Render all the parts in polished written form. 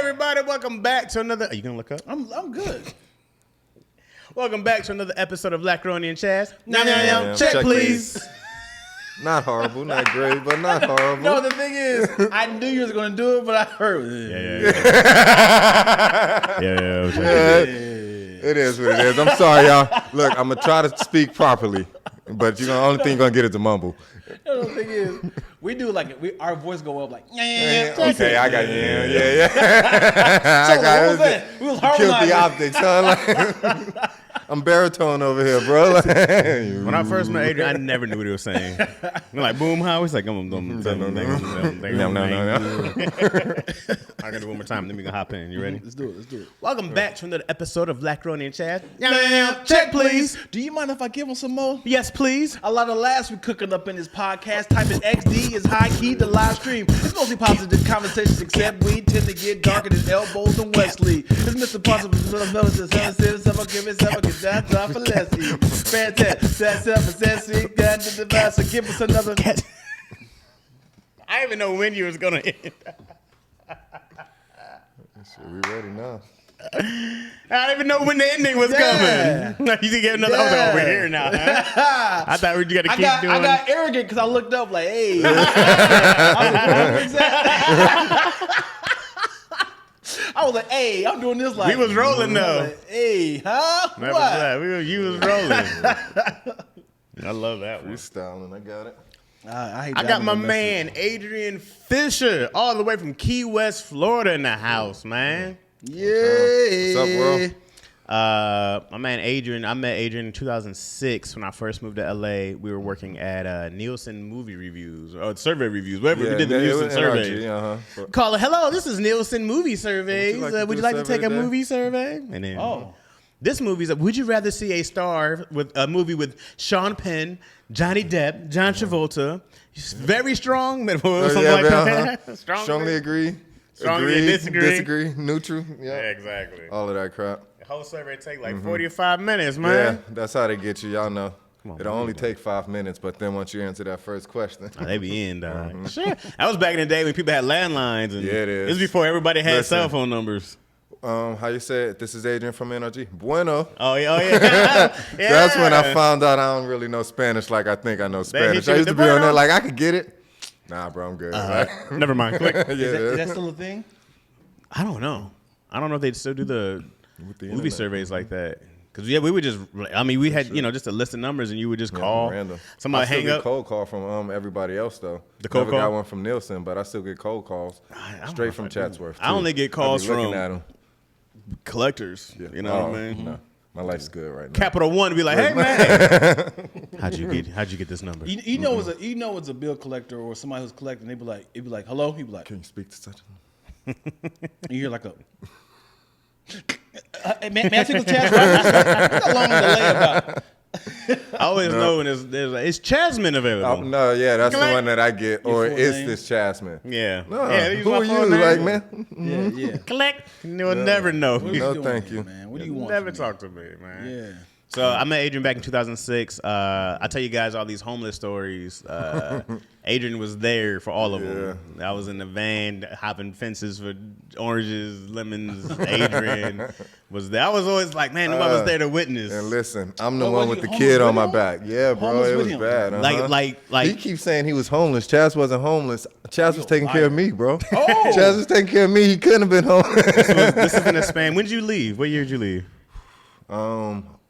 everybody. Welcome back to another... Are you going to look up? I'm good. Welcome back to another episode of Lackaroni and Chaz. Check, please. Not horrible, not great, but not horrible. No, the thing is, I knew you was going to do it, but I heard it. It is what it is. I'm sorry, y'all. Look, I'm going to try to speak properly, but the only thing you're going to get is a mumble. No, the thing is, we do like our voice go up like. Okay, I got yeah. So what was that? We was Killed the harmonizing. optics, huh? I'm baritone over here, bro. When I first met Adrian, I never knew what he was saying. We're like, boom, how? He's like, no. I can do it one more time, then we can hop in. You ready? Let's do it. Welcome back to another episode of Lackaroni and Chaz. Check, please. Do you mind if I give him some more? Yes, please. A lot of laughs we cooking up in this podcast. Type in XD is high key the live stream. It's mostly positive conversations, except we tend to get darker than elbows and Wesley. It's Mr. Possible, that's off for less. Fantastic. That's up for sassy. Got to the device. So give us another. I didn't even know when you was gonna end. We ready now. I didn't even know when the ending was coming. You can get another over here now. Huh? I thought we got to keep doing. I got arrogant because I looked up like, hey. I was like, hey, I'm doing this like. We was rolling though. Like, hey, huh? Never What? that. You was rolling. I love that one. Freestyling, I got it. I got my man Adrian Fisher all the way from Key West, Florida in the house, man. Yeah. What's up, bro? My man Adrian, I met Adrian in 2006 when I first moved to LA. We were working at Nielsen movie reviews or survey reviews, whatever we did the Nielsen survey. Call it, hello, this is Nielsen movie surveys. Would you like to take a movie survey? And then, this movie's would you rather see a star with a movie with Sean Penn, Johnny Depp, John Travolta, very strong, Strongly agree. Strongly disagree, neutral. Yeah, exactly. All of that crap. The whole survey take like 45 minutes, man. Yeah, that's how they get you. Y'all know. On, it'll only take 5 minutes, but then once you answer that first question. They be in, dog. Sure. That was back in the day when people had landlines. And yeah, it is. This was before everybody had cell phone numbers. How you say it? This is Adrian from NRG. Bueno. Oh, yeah. That's when I found out I don't really know Spanish like I think I know Spanish. I used to be on there like, I could get it. Nah, bro, I'm good. Never mind. Click. Is that still a thing? I don't know. I don't know if they still do the movie surveys like that. Because, we would just, we had, just a list of numbers and you would just call. Random. Somebody I still hang get up. Cold call from everybody else, though. The cold call? Never got one from Nielsen, but I still get cold calls straight from Chatsworth. I only get calls from at them. Collectors. Yeah. You know what I mean? No. My life's good right now. Capital One be like, hey, man. How'd you get this number? You know it's a bill collector or somebody who's collecting. It'd be like, hello. He'd be like, can you speak to such a... You hear like a... may I take the Chaz? What's that long delay about? I always know when it's Chasman available. No, that's the one that I get. Or is this Chasman? Yeah. No, who are you? Like, man? Yeah. Collect. You'll never know. No, thank you. Man? What do you want? Never talk to me, man. Yeah. So I met Adrian back in 2006. I tell you guys all these homeless stories. Adrian was there for all of them. I was in the van hopping fences for oranges, lemons. Adrian was there. I was always like, man, nobody was there to witness. And listen, I'm the one with the kid on my back. Yeah, bro, it was bad. Like he keeps saying he was homeless. Chaz wasn't homeless. Chaz was taking care of me, bro. Chaz was taking care of me. He couldn't have been homeless. This is in the span. When did you leave? What year did you leave?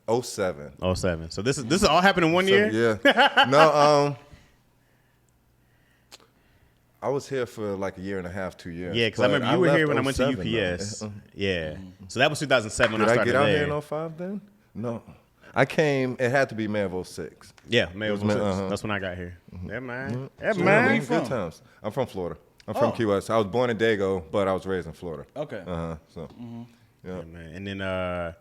07. 07. So this is all happened in 1 year? Yeah. No, I was here for like a year and a half, 2 years. Yeah, because I remember you were here when I went to UPS. Yeah. So that was 2007 when I started there. Did I get out here in 05 then? No. I came, it had to be May of 06. Yeah, May of 06. That's when I got here. Yeah, man. Yeah, So man. Where you from? Good times. I'm from Florida. I'm from Key West. I was born in Dago, but I was raised in Florida. Okay. So, yeah, man. And then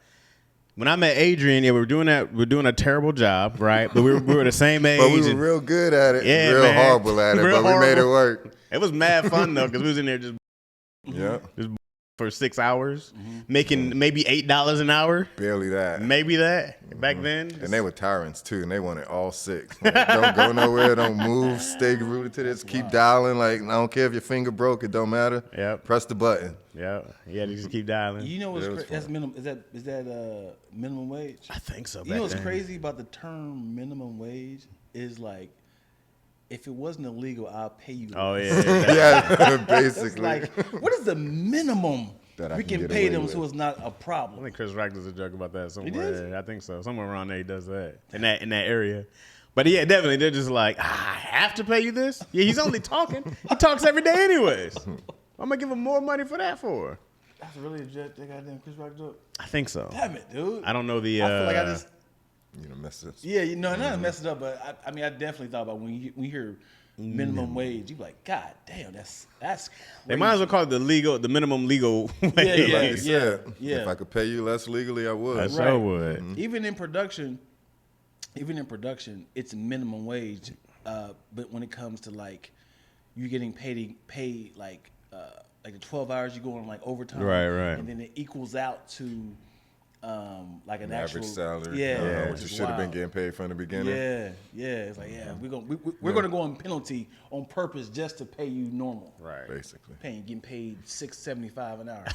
when I met Adrian, we were doing a terrible job, right? But we were the same age. But we were real good at it. Yeah, real man. horrible at it, but we made it work. It was mad fun though, because we was in there just for 6 hours, making maybe $8 an hour. Barely that. Maybe that back then. And they were tyrants too, and they wanted all 6. Like, don't go nowhere, don't move, stay rooted to this, keep dialing. Like, I don't care if your finger broke, it don't matter. Yep. Press the button. Yeah, you just keep dialing. You know what's that's minimum? Is that minimum wage? I think so. You know what's crazy about the term minimum wage is like, if it wasn't illegal, I'll pay you. Oh yeah, yeah, basically. It's like, what is the minimum that we can pay them so it's not a problem? I think Chris Rock does a joke about that somewhere. I think so. Somewhere around there he does that in that area. But yeah, definitely they're just like, I have to pay you this. Yeah, he's only talking. He talks every day anyways. I'm gonna give him more money for that for. That's really a jet. That goddamn Chris Rock joke. I think so. Damn it, dude. I don't know the. I feel like I just. You know, mess it. Yeah, not mess it up, but I mean, I definitely thought about when you hear minimum wage, you be like, God damn, that's. Crazy. They might as well call it the minimum legal wage. Yeah. If I could pay you less legally, I would. I sure would. Mm-hmm. Even in production, it's minimum wage. But when it comes to like, you getting paid like the 12 hours you go on like overtime, right, and then it equals out to. Like an average actual salary, which you should have been getting paid from the beginning. Yeah. It's like we're gonna go on penalty on purpose just to pay you normal. Right. Basically. Getting paid $6.75 an hour.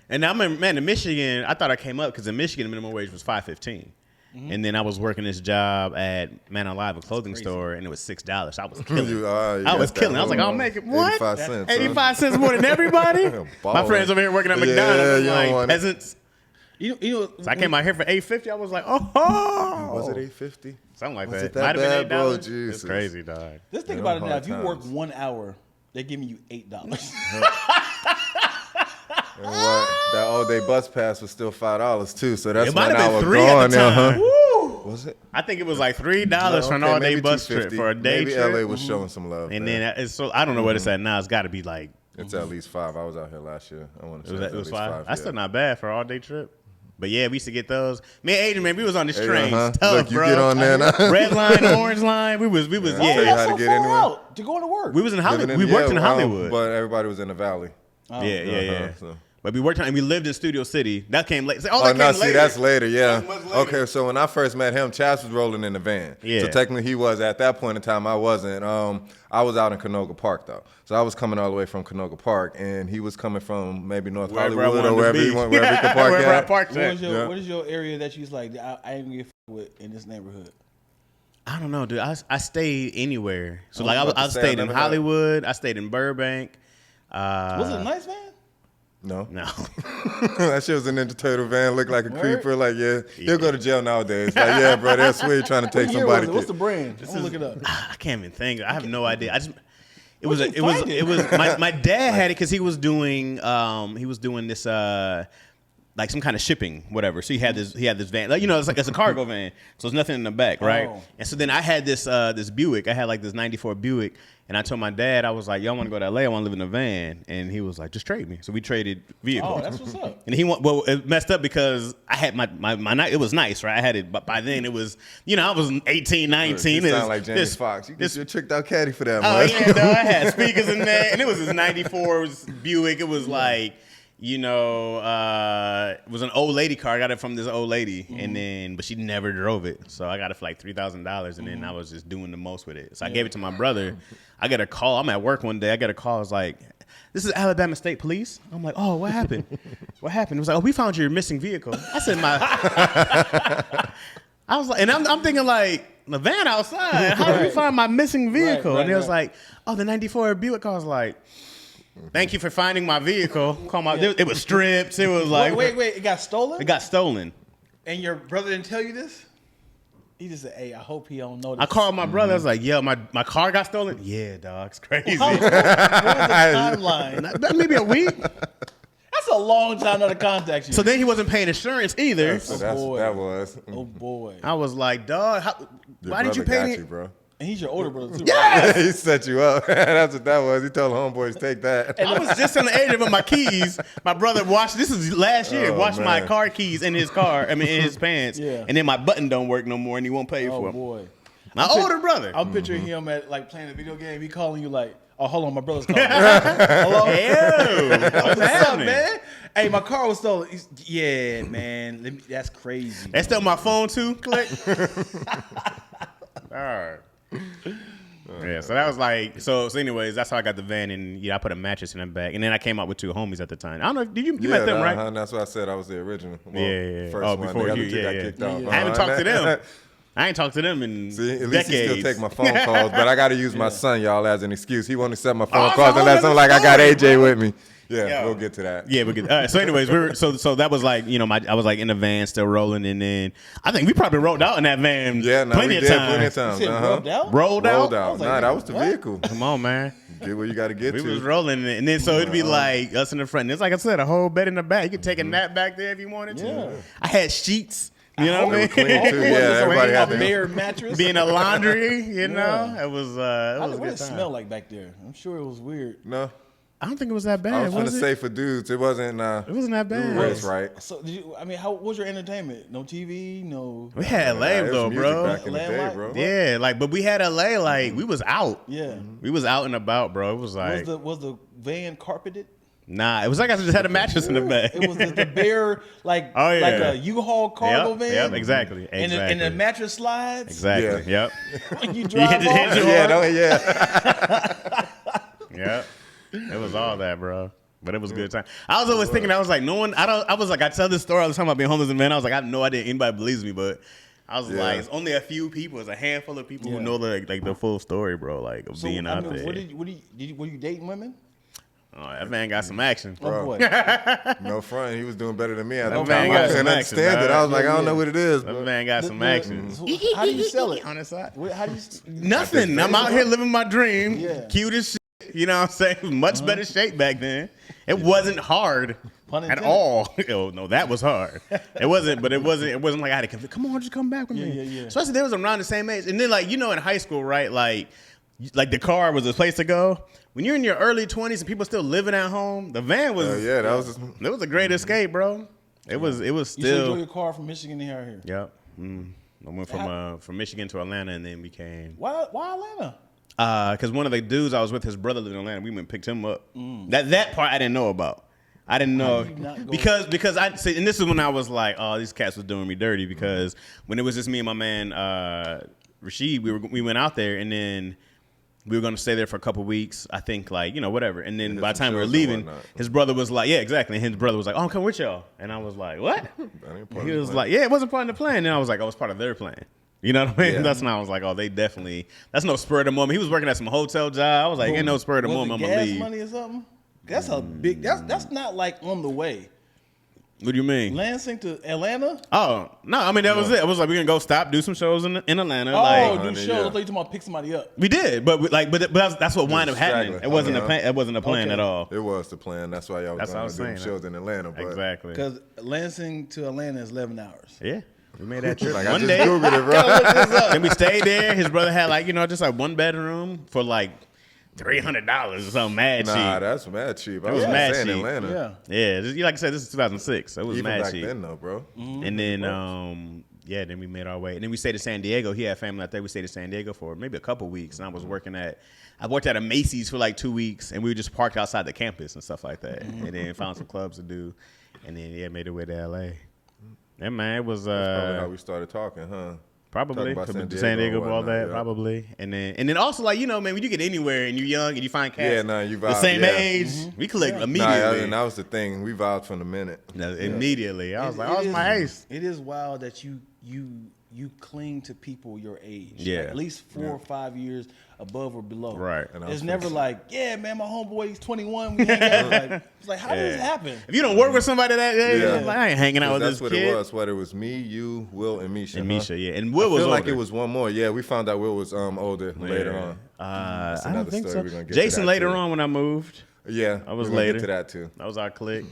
And now, man, in Michigan, I thought I came up because in Michigan the minimum wage was $5.15. And then I was working this job at Man Alive, a clothing store, and it was $6. I was killing. I was killing. I was like, I'll make it what? 85 cents. 85 cents more than everybody. My friends over here working at McDonald's, like peasants. You know. So I came out here for $8.50. I was like, oh. Was it $8.50? Something like Was that. it that Might have bad, been $8. bro? Jesus. It's crazy, dog. Just think about it now. If you work 1 hour, they're giving you $8. And what? That all-day bus pass was still $5 too, so that's it might 1 have hour been $3 gone. at the time. Was it? I think it was like $3 for an all-day bus trip for a day maybe trip. LA was showing some love. And then it's so I don't know what it's at now. It's got to be like it's at least 5. I was out here last year. I want to say it was at least 5. That's yeah. still not bad for an all-day trip. But yeah, we used to get those. Me and Adrian, man, we was on this train. Tough, look, you bro. get on there now. Red line, orange line. We was Tell you yeah. how to get anywhere. Out to go to work. We was in Hollywood. We worked in Hollywood. But everybody was in the valley. Yeah. So. But we worked and we lived in Studio City. That came late. That's later, yeah. Later. Okay, so when I first met him, Chaz was rolling in the van. Yeah. So technically he was. At that point in time, I wasn't. I was out in Canoga Park, though. So I was coming all the way from Canoga Park, and he was coming from maybe North Hollywood or wherever he could park at. What is your area that you was like, I ain't gonna get with in this neighborhood? I don't know, dude. I stayed anywhere. So I stayed in Hollywood. I stayed in Burbank. Was it nice, man? No. That shit was a Ninja Turtle van, looked like a creeper. Like, he'll go to jail nowadays. Like, yeah, bro, that's sweet trying to take somebody. What's the brand? I'm gonna look it up. I can't even think. I have no idea. It was my dad had it because he was doing this like some kind of shipping, whatever. So he had this van, like, it's a cargo van, so there's nothing in the back, right? Oh. And so then I had this Buick. I had like this '94 Buick, and I told my dad, I was like, "Yo, I want to go to LA. I want to live in a van." And he was like, "Just trade me." So we traded vehicles. Oh, that's what's up. And it messed up because I had my it was nice, right? I had it, but by then it was, I was 18, 19. You sound like Jamie Foxx. You get your tricked out caddy for that. Oh yeah, no, I had speakers in there, and it was this '94 Buick. It was like. It was an old lady car. I got it from this old lady, but she never drove it. So I got it for like $3,000, and then I was just doing the most with it. So I gave it to my brother. I got a call. I'm at work one day. I got a call. It's like, "This is Alabama State Police." I'm like, "Oh, what happened? What happened?" It was like, "Oh, we found your missing vehicle." I said, I was like, and I'm thinking like, the van outside. How did you find my missing vehicle? And it was like, "Oh, the '94 Buick." I was like. Thank you for finding my vehicle. It was stripped. It was like wait, it got stolen? It got stolen. And your brother didn't tell you this? He just said, "Hey, I hope he don't know this." I called my brother. I was like, "Yo, my car got stolen." Yeah, dog, it's crazy. What was the timeline? Maybe a week. That's a long time not to contact you. So then he wasn't paying insurance either. That was. Oh boy. I was like, "Dog, why did you pay me?" You, bro. And he's your older brother too. Yeah, he set you up. That's what that was. He told homeboys to take that. And I was just in the age of my keys. My brother washed. This is last year. Washed my car keys in his car. I mean, in his pants. Yeah. And then my button don't work no more, and he won't pay for them. Oh boy. My older brother. I'm picturing him at like playing a video game. He calling you like, Oh, hold on, my brother's calling. Hello? What's up, man? Hey, my car was stolen. Yeah, man. That's crazy. That's still my phone too. Click. All right. Yeah, so that was like so. Anyways, that's how I got the van, and I put a mattress in the back, and then I came out with 2 homies at the time. I don't know. Did you met them, right? That's why I said I was the original. Well, yeah. First one. Before you, got kicked out. I haven't talked to them. I ain't talked to them in See, at decades. least he still take my phone calls, but I got to use my son, y'all, as an excuse. He won't accept my phone calls unless I'm like, I got AJ with me. Yeah, we'll get to that. Yeah, we'll get. All right, so, anyways, so that was like, I was like in the van still rolling, and then I think we probably rolled out in that van. Yeah, plenty of times. Plenty of times. Rolled out. Rolled out. Like, nah, that was the vehicle. Come on, man. Get where you got to get to. We was rolling, and then so it'd be like us in the front. And it's like I said, a whole bed in the back. You could take a nap back there if you wanted to. Yeah. I had sheets. You know what I mean? Clean too. Yeah, everybody had a bare mattress. Being a laundry, it was a what good did it time. smell like back there? I'm sure it was weird. No. I don't think it was that bad. I was going to say for dudes, it wasn't. It wasn't that bad. That's right. So, what was your entertainment? No TV, no. We had LA though, bro. Back in the day, bro. Yeah, but we had LA. Like we was out. Yeah, we was out and about, bro. It was like was the van carpeted? Nah, it was like I just had a mattress in the back. It was the bare like a U-Haul cargo van. Yep, exactly. And the mattress slides. Exactly. Yeah. Yep. When you drive off. Yep. It was all that, bro. But it was a good time. I was always thinking, I was like, I tell this story all the time about being homeless, and man, I was like, I have no idea anybody believes me, but I was like, it's only a few people, it's a handful of people who know the full story, bro, like of being out there. Were you dating women? Oh, that man got some action. Oh, boy. No front. He was doing better than me at the That time. man got I some couldn't action, understand it. dog. I was like, I don't know what it is. That man got some action. How do you sell it? On the side. How do you? Nothing. I'm out here living my dream. Yeah. Cute as shit. You know what I'm saying? Much better shape back then. It wasn't hard at all. Oh, no, that was hard. It wasn't like I had to convince, come on, just come back with me. Yeah. Especially they was around the same age. And then in high school, right? Like the car was a place to go. When you're in your early 20s and people still living at home, the van was that was it was a great escape, bro. It was still. You still drove your car from Michigan to here. Yep. I went from Michigan to Atlanta and then became. Why Atlanta? Because one of the dudes I was with, his brother lived in Atlanta. We went and picked him up. That part I didn't know about. I didn't know because I see, and this is when I was like, oh, these cats was doing me dirty because when it was just me and my man Rashid, we went out there and then we were going to stay there for a couple weeks. I think whatever. And then by the time we were leaving, his brother was like, yeah, exactly. And his brother was like, oh, I'm coming with y'all. And I was like, what? He was like, yeah, it wasn't part of the plan. And I was like, oh, it's part of their plan. You know what I mean? Yeah. That's when I was like, oh, they definitely. That's no spur of the moment. He was working at some hotel job. I was like, ain't no spur of the moment. I'm gonna leave. Money or something? That's a big. That's not like on the way. What do you mean? Lansing to Atlanta? Oh no! I mean that was it. It was like we're gonna go stop, do some shows in Atlanta. Oh, do shows! I thought you were talking about pick somebody up. We did, but that's what wound up happening. It wasn't it wasn't a plan at all. It was the plan. That's why y'all was going to do shows in Atlanta. But exactly. Because Lansing to Atlanta is 11 hours. Yeah. We made that trip like one I just day. Googled it, bro. Then we stayed there. His brother had just like one bedroom for like $300 or something mad cheap. Nah, that's mad cheap. It was mad cheap. Atlanta. Yeah. Like I said, this is 2006. So it was even mad back cheap. then, though, bro. And then then we made our way. And then we stayed in San Diego. He had family out there. We stayed in San Diego for maybe a couple weeks. And I worked at a Macy's for like 2 weeks. And we were just parked outside the campus and stuff like that. And then found some clubs to do. And then, made our way to LA. Yeah, man, it was. That's probably how we started talking, huh? Probably San Diego, all that, probably, and then also man, when you get anywhere and you're young and you find cats, you vibe, the same age, we click immediately. And that was the thing, we vibed from the minute. Immediately, I was like, "Oh, it's my ace." It is wild that you cling to people your age, like at least 4 or 5 years above or below, right? And it's never like, yeah, man, my homeboy, he's 21. We hang out. It's like, how does this happen? If you don't work with somebody that age, I ain't hanging out with this kid. That's what it was. What it was, me, you, Will, and Misha. And Misha, and Will was older. Like it was one more. Yeah, we found out Will was older later on. I don't think so. Jason later on when I moved. Yeah, I was later. Get to that too. That was our clique.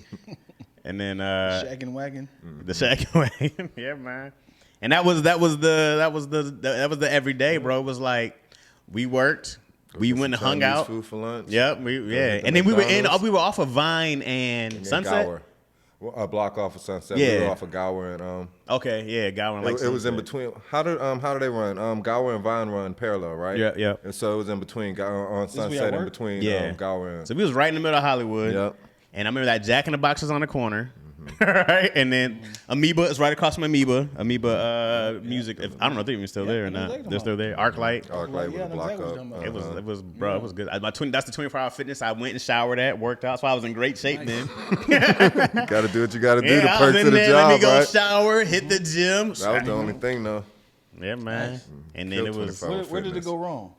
And then Shack and Wagon. The Shack and Wagon. Yeah, man. And that was the everyday, bro. It was like we worked, we went and hung out. Food for lunch. Yep, and then we were off of Vine and Sunset. Gower. A block off of Sunset. We were off of Gower and Okay, yeah, Gower and it was in between. How do they run? Gower and Vine run parallel, right? Yeah. And so it was in between on Sunset in between Gower and. So we was right in the middle of Hollywood. Yep. And I remember that Jack in the Box was on the corner. Right, and then Amoeba is right across from Amoeba Music. I don't know if they're even still there or not. They're still there. ArcLight with the block up. It was good. That's the 24-hour fitness. I went and showered at, worked out, so I was in great shape then. Got to do what you got to do. The I was perks in of the there, job, let me go right? shower, hit the gym. That was the only thing, though. Yeah, man. And then it was. Where did it go wrong?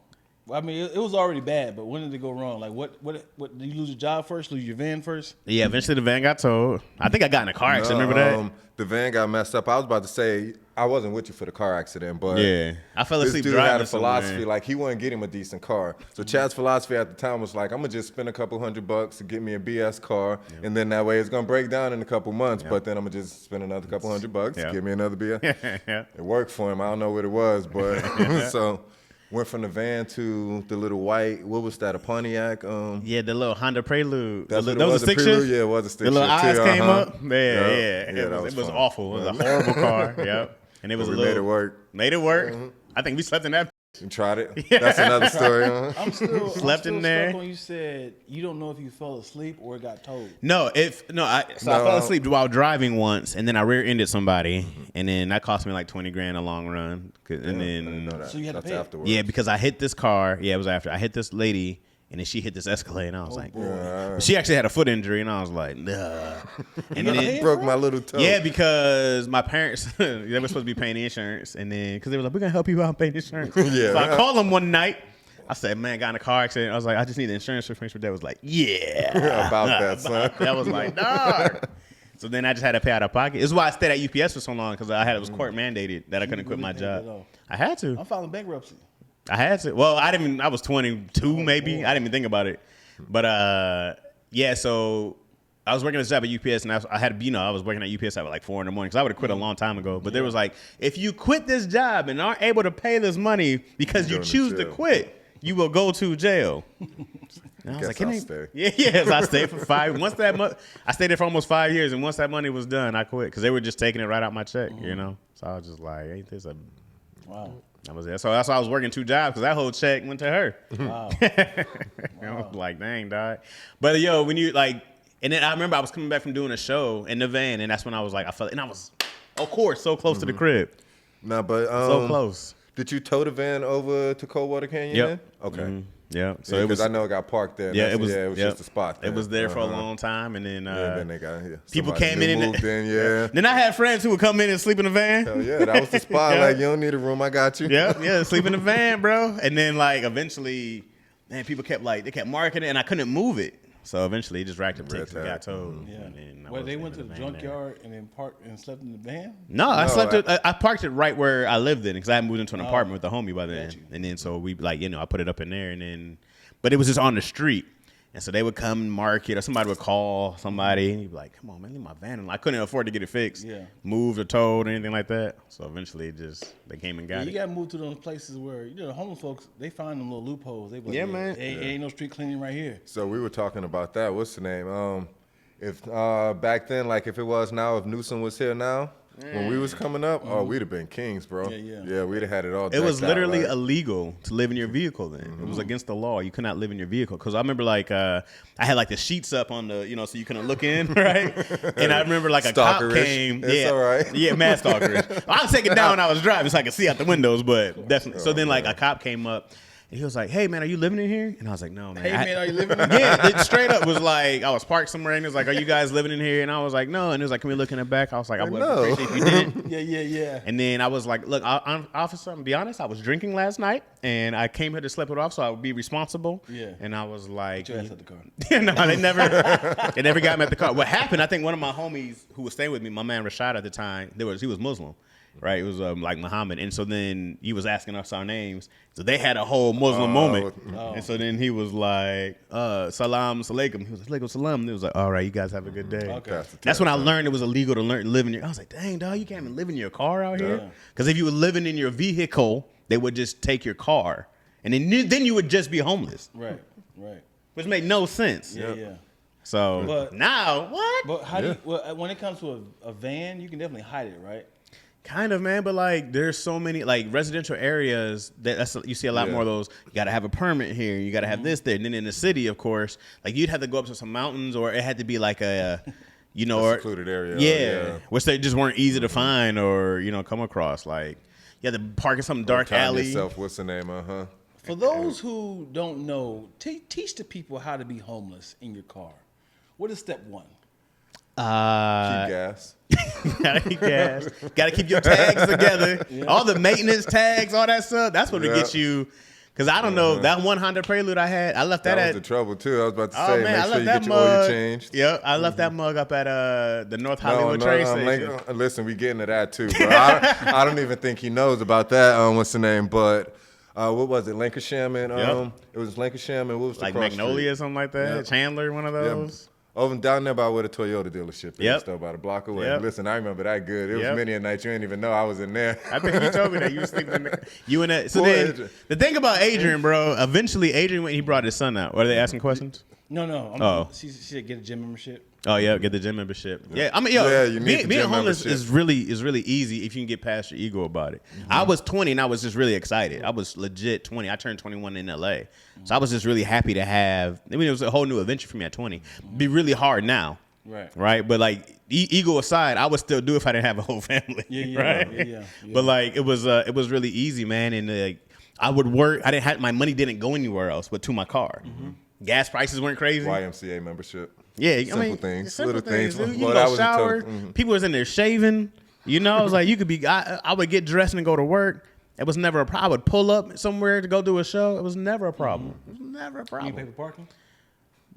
I mean, it was already bad, but when did it go wrong? Like, what? Did you lose your job first? Lose your van first? Yeah, eventually the van got towed. I think I got in a car accident. Remember that? The van got messed up. I was about to say I wasn't with you for the car accident, but I fell asleep. This dude driving had a philosophy somewhere. like he wouldn't get him a decent car. So Chaz's philosophy at the time was like, I'm gonna just spend a couple $100 to get me a BS car, and then that way it's gonna break down in a couple months. But then I'm gonna just spend another couple $100 to get me another BS. It worked for him. I don't know what it was, but so. Went from the van to the little white, what was that, a Pontiac? The little Honda Prelude. That was a stick shift? Yeah, it was a stick shift. The little eyes came up. Yeah, it was awful. It was a horrible car. Yep. And it was made it work. Made it work. I think we slept in that. You tried it? That's another story. I'm still slept in there. Stuck when you said you don't know if you fell asleep or it got towed. I fell asleep while driving once, and then I rear-ended somebody, and then that cost me like $20,000 a long run. And then so you had to pay afterwards. Yeah, because I hit this car. Yeah, it was after I hit this lady. And then she hit this Escalade, and I was she actually had a foot injury, and I was like, nah. And then it broke my little toe. Yeah, because my parents, they were supposed to be paying the insurance, and then because they were like, we're gonna help you out pay the insurance. So I called them one night. I said, man, got in a car accident. I was like, I just need the insurance information. Dad was like, about that, son. That was like, dog. So then I just had to pay out of pocket. This is why I stayed at UPS for so long, because it was court mandated that I couldn't quit my job. I had to. I'm filing bankruptcy. I had to. Well, I was 22 maybe. I didn't even think about it. But so I was working this job at UPS, and I was working at UPS at like 4 a.m. because I would have quit a long time ago. But there was like, if you quit this job and aren't able to pay this money because you choose to quit, you will go to jail. And I was like, I'll stay. Yes, I stayed for 5. I stayed there for almost 5 years, and once that money was done, I quit because they were just taking it right out my check, you know. So I was just like, ain't this a wow. That was it. So that's why I was working 2 jobs, because that whole check went to her. Wow. I was like, dang, dog. But when you and then I remember I was coming back from doing a show in the van, and that's when I was like, and I was, of course, so close to the crib. No, but so close. Did you tow the van over to Coldwater Canyon? Yep. Then? Okay. Mm-hmm. Yeah. So because I know it got parked there. Yeah, it was just a spot there. It was there for a long time, and then then they got here. People came in and moved in. Yeah. Then I had friends who would come in and sleep in the van. Hell yeah, that was the spot. Like, you don't need a room, I got you. Yeah, sleep in the van, bro. And then eventually, man, people kept marketing it, and I couldn't move it. So eventually, it just racked up tickets and got towed. Yeah. They went to the junkyard and then parked and slept in the van? No, I parked it right where I lived in, because I had moved into an apartment with a homie by then. And then so we I put it up in there, and then, but it was just on the street. And so they would come and mark it, or somebody would call somebody, and you'd be like, come on, man, leave my van. And I couldn't afford to get it fixed, moved or towed or anything like that. So eventually they came and got it. You got to move to those places where, the homeless folks, they find them little loopholes. They be like, man. Ain't no street cleaning right here. So we were talking about that. What's the name? If back then, like if it was now, if Newsom was here now, when we was coming up, we'd have been kings, bro. Yeah, we'd have had it all. It was literally illegal to live in your vehicle then. Mm-hmm. It was against the law. You could not live in your vehicle. Because I remember I had the sheets up on the, so you couldn't look in, right? And I remember a cop came. It's all right. Yeah, mad stalkerish. I was taking it down when I was driving so I could see out the windows, but definitely. So then a cop came up. And he was like, hey, man, are you living in here? And I was like, no, man. Hey, man, are you living in here? Yeah, it straight up was like, I was parked somewhere, and it was like, are you guys living in here? And I was like, no. And it was like, can we look in the back? I was like, I would appreciate if you didn't. Yeah. And then I was like, look, officer, I'm going to be honest, I was drinking last night, and I came here to sleep it off so I would be responsible. Yeah. And I was like. Put your ass at the car. No, they never got me at the car. What happened, I think one of my homies who was staying with me, my man Rashad at the time, he was Muslim. Right, it was like Muhammad, and so then he was asking us our names. So they had a whole Muslim moment, and so then he was like, "Salam alaikum." He was like, "Alaikum salam." And it was like, "All right, you guys have a good day." Okay. That's when I learned it was illegal to live in your. I was like, "Dang, dog, you can't even live in your car out here." Because if you were living in your vehicle, they would just take your car, and then you would just be homeless. Right. Which made no sense. Yeah. So but, now what? But how do you, when it comes to a van, you can definitely hide it, right? Kind of, man, but like there's so many like residential areas that's you see a lot more of those. You got to have a permit here. You got to have this there. And then in the city, of course, like you'd have to go up to some mountains, or it had to be like a, you know, a secluded area. Yeah, which they just weren't easy to find or come across. Like you had to park in some dark alley. What's the name? For those who don't know, teach the people how to be homeless in your car. What is step one? Keep gas. Gotta keep gas. Gotta keep your tags together. Yeah. All the maintenance tags, all that stuff. That's what it gets you. Because I don't know, that one Honda Prelude I had, I left that was at... the trouble, too. I was about to say, man, make sure you get your oil changed. Yep, I left that mug up at the North Hollywood train station. Listen, we getting to that, too, bro. I don't even think he knows about that. What's the name? But... what was it? Lancashire and it was Lancashire and what was the like Magnolia or something like that? Yep. Chandler, one of those? Over down there by where the Toyota delership is, though, about a block away. Yep. Listen, I remember that good. It was many a night you didn't even know I was in there. I think you told me that you were sleeping in the... So then, the thing about Adrian, bro, eventually Adrian, when he brought his son out, are they asking questions? No. She said get a gym membership. Oh yeah, get the gym membership. Yeah, I mean, being homeless is really easy if you can get past your ego about it. Mm-hmm. I was 20 and I was just really excited. I was legit 20. I turned 21 in LA, so I was just really happy to have. I mean, it was a whole new adventure for me at 20. It'd be really hard now, right? But like ego aside, I would still do if I didn't have a whole family, right? But like it was really easy, man. And like I would work. My money didn't go anywhere else but to my car. Mm-hmm. Gas prices weren't crazy. YMCA membership. Yeah, simple things, little things. You go shower. People was in there shaving. You know, I was like, you could be. I would get dressed and go to work. It was never a problem. I would pull up somewhere to go do a show. It was never a problem. It was never a problem. You pay for parking?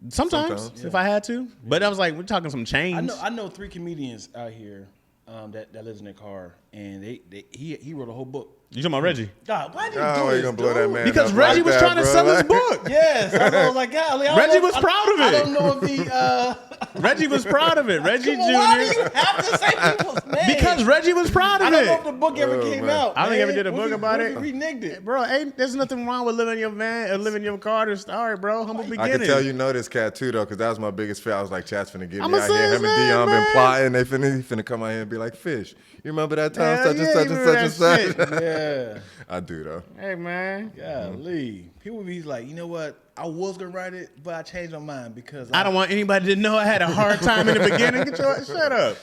Sometimes if I had to. But I was like, we're talking some change. I know 3 comedians out here that lives in their car, and he wrote a whole book. You talking about Reggie? God, why did you do this, gonna blow that man because Reggie was trying to sell his book. Yes, I was like, God, Reggie was proud of it. I don't know if Reggie was proud of it. Reggie Jr. Why do you have to say people's names? Because Reggie was proud of it. I don't know if the book ever came out. I don't think ever did a book about it. He reneged it, bro. There's nothing wrong with living in your van or living in your car. All right, bro. Humble beginnings. I can tell you know this cat too though, because that was my biggest fear. I was like, Chaz finna get me out here. Him and Dion been plotting. They finna come out here and be like, Fish, you remember that time such and such and such and such? Yeah, I do though. Hey man, golly, people be like, you know what? I was gonna write it, but I changed my mind because I don't want anybody to know I had a hard time in the beginning. Shut up.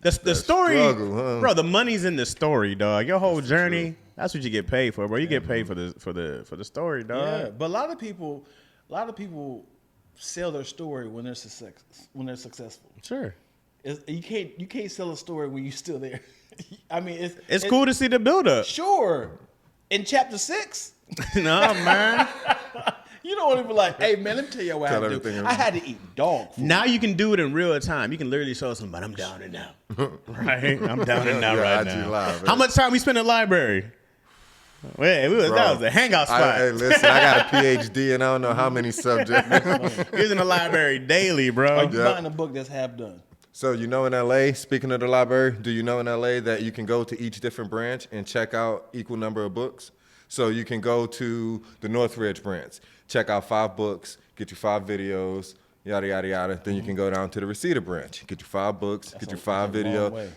The story, struggle, bro. The money's in the story, dog. Your whole journey. That's what you get paid for, bro. You get paid for the story, dog. Yeah, but a lot of people sell their story when they're successful. Sure. You can't sell a story when you're still there. I mean, it's cool to see the build up. Sure. In chapter 6. No, man. You don't want to be like, hey, man, let me tell you what I had to do. I had to eat dog food. Now you can do it in real time. You can literally show somebody, I'm down and out. Right? I'm down and out right now. Live, how much time we spent in the library? That was a hangout spot. Hey, listen, I got a PhD and I don't know how many subjects. He was in the library daily, bro. Are you buying a book that's half done? So you know in LA, speaking of the library, do you know in LA that you can go to each different branch and check out equal number of books? So you can go to the Northridge branch, check out 5 books, get you 5 videos, yada, yada, yada. Then you can go down to the Reseda branch, get you 5 books, get your 5 videos.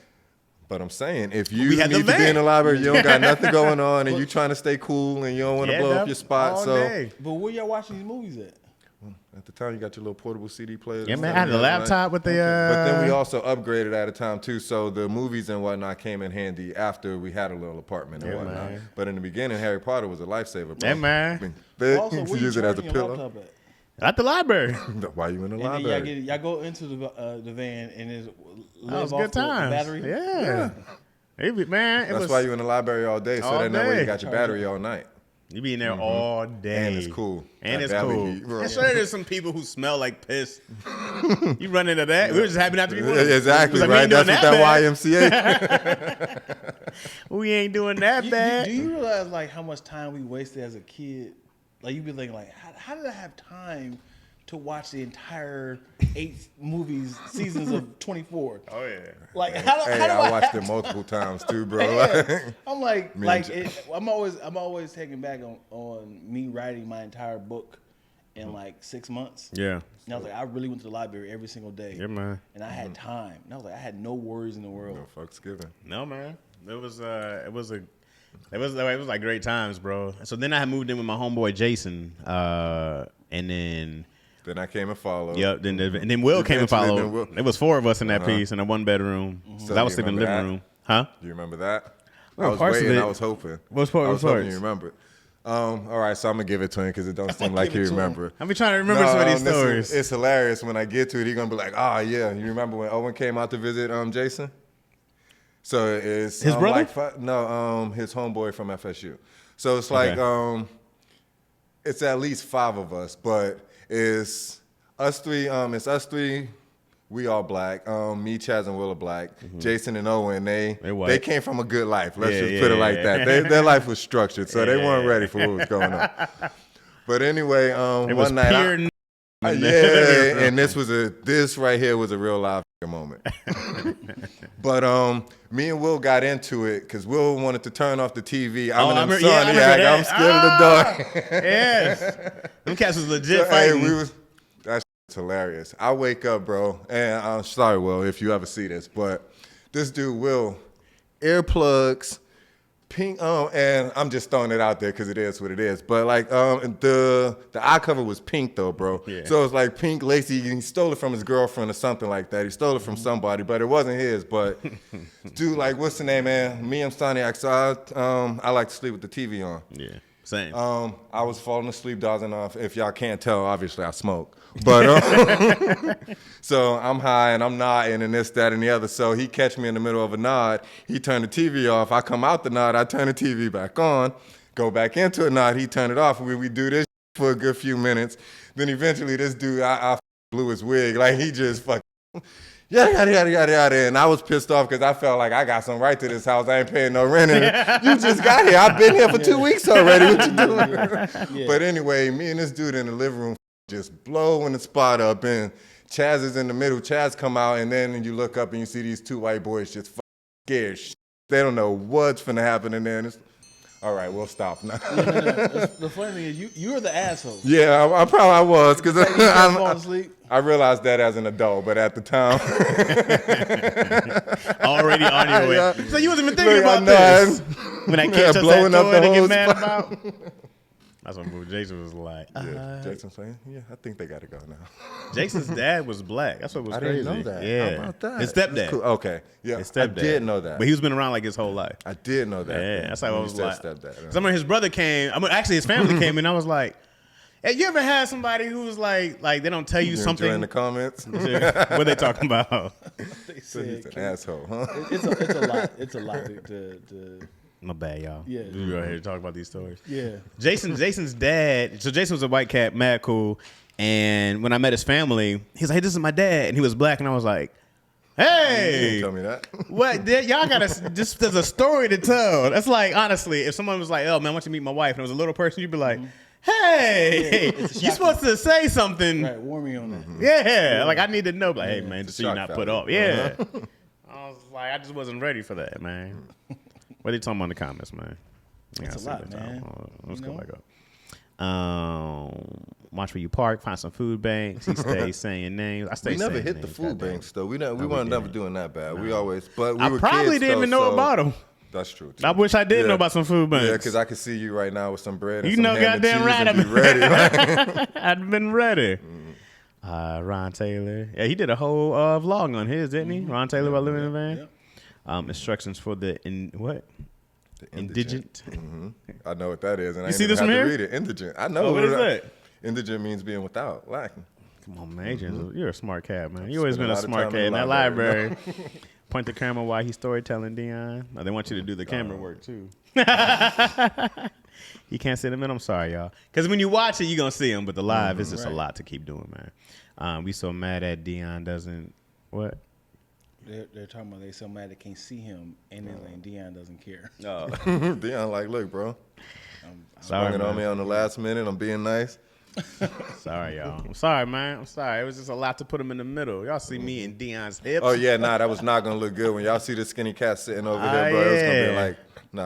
But I'm saying, if you need to be in the library, you don't got nothing going on, and you trying to stay cool, and you don't want to blow up your spot. But where y'all watching these movies at? At the time, you got your little portable CD player. Yeah, man, I had a laptop with the... But then we also upgraded at a time, too, so the movies and whatnot came in handy after we had a little apartment and whatnot. Man. But in the beginning, Harry Potter was a lifesaver, bro. Yeah, man. Also, where use it as a pillow. At the library. Why you in the library? Y'all go into the van and it live off the battery? Yeah. Man, that's why you in the library all day, so that way you got your battery all night. You be in there all day. And it's cool. And it's cool. I'm sure there's some people who smell like piss. You run into that? We were just happy not to be one. Exactly, like, right? That's what that YMCA. We ain't doing that bad. Do you realize like how much time we wasted as a kid? Like you be thinking like, how did I have time to watch the entire 8 movies, seasons of 24? Oh yeah. Like how do I watched it multiple times too, bro. I'm I'm always taken back on me writing my entire book in like 6 months. Yeah. And I was like, I really went to the library every single day. Yeah, man. And I had time. And I was like, I had no worries in the world. No fucks given. No, man. It was like great times, bro. So then I had moved in with my homeboy Jason, and then I came and followed. Yep. And then Will came and followed. There was 4 of us in that piece in a 1-bedroom. So I was sleeping in the living room. Huh? Do you remember that? Well, I was waiting. I was hoping. What's part? I was hoping you remembered. All right, so I'm gonna give it to him because it don't seem like you remember. I'm trying to remember some of these stories. It's hilarious when I get to it. He's gonna be like, "Oh yeah, you remember when Owen came out to visit Jason?" So it's his brother. His homeboy from FSU. So it's like it's at least 5 of us, but it's us 3. It's us 3. We all black. Me, Chaz, and Will are black. Mm-hmm. Jason and Owen, they came from a good life. Let's just put it like that. Their life was structured, so they weren't ready for what was going on. But anyway, one night, and this right here was a real live moment. But me and Will got into it because Will wanted to turn off the TV. I'm scared of the dark. Yes, them cats was legit fighting. That's hilarious. I wake up, bro, and I'm sorry, Will, if you ever see this, but this dude, Will, earplugs, pink, and I'm just throwing it out there because it is what it is. But like, the eye cover was pink though, bro. Yeah. So it's like pink, lacy. He stole it from his girlfriend or something like that. He stole it from somebody, but it wasn't his. But dude, like, what's the name, man? Me, I'm Staniak, so I like to sleep with the TV on. Yeah. Same. I was falling asleep, dozing off. If y'all can't tell, obviously I smoke. But so I'm high and I'm nodding and this, that, and the other. So he catch me in the middle of a nod. He turned the TV off. I come out the nod. I turn the TV back on. Go back into a nod. He turned it off. We do this for a good few minutes. Then eventually this dude, I blew his wig. Like he just fucking yada, yada, yada, yada. And I was pissed off because I felt like I got some right to this house. I ain't paying no rent. And you just got here. I've been here for 2 weeks already. What you doing? Yeah. But anyway, me and this dude in the living room just blowing the spot up. And Chaz is in the middle. Chaz come out, and then you look up and you see these 2 white boys just scared. They don't know what's finna happen in there. And all right, we'll stop now. The funny thing is, you're the asshole. Yeah, I was because I realized that as an adult, but at the time, already on your way. So you wasn't even thinking about this when I catch us blowing up the to get mad about. That's what Jason was like. Jason's saying, I think they got to go now. Jason's dad was black. That's what was crazy. I didn't know that. Yeah. How about that? His stepdad. Cool. Okay. Yeah. His stepdad. I did know that. But he's been around like his whole life. I did know that. Yeah. That's like I was like. Stepdad. Somebody, his brother came. Actually, his family came, and I was like, hey, you ever had somebody who was like they don't tell you something? In the comments. What are they talking about? They said, he's an asshole, huh? It's a lot. It's a lot to My bad, y'all. Yeah. We go ahead and talk about these stories. Yeah. Jason's dad. So Jason was a white cat, mad cool. And when I met his family, he's like, hey, this is my dad. And he was black. And I was like, hey. You didn't tell me that. What? Y'all got to, just there's a story to tell. That's like, honestly, if someone was like, oh, man, I want you to meet my wife. And it was a little person, you'd be like, hey, you're supposed to say something. Right, warn me on that. Yeah. Like, I need to know. Like, hey, man, just so you're not put off. Yeah. I was like, I just wasn't ready for that, man. What are you talking about in the comments, man? It's a lot, man. Let's go back up. Watch where you park. Find some food banks. He stays saying names. We never hit the food banks though. We weren't never doing that bad. No. We always, but we I were probably kids, didn't even know about them. That's true. I wish I did know about some food banks. Yeah, because I could see you right now with some bread. And you some know, ham goddamn and cheese right, and be ready. Right? I'd been ready. Ron Taylor. Yeah, he did a whole vlog on his, didn't he? Ron Taylor about living in a van. Yep. Instructions for the indigent. Mm-hmm. I know what that is, and you I see didn't this have from to here? read it. Indigent. I know what is that. Indigent means being without, lacking. Come on, man. You're a smart cat, man. You always been a smart cat in that library. Point the camera while he's storytelling, Dion. No, they want you to do the camera work too. You can't see them in. I'm sorry, y'all. Because when you watch it, you're gonna see them, but the live is just a lot to keep doing, man. We so mad that Dion doesn't what. They're talking about they so mad they can't see him, and then like Dion doesn't care. No, Dion like, look, bro. I'm sorry, on me on the last minute. I'm being nice. Sorry, y'all. I'm sorry, man. I'm sorry. It was just a lot to put him in the middle. Y'all see me and Dion's hips. Oh yeah, that was not gonna look good when y'all see the skinny cat sitting over there, bro. It's gonna be like,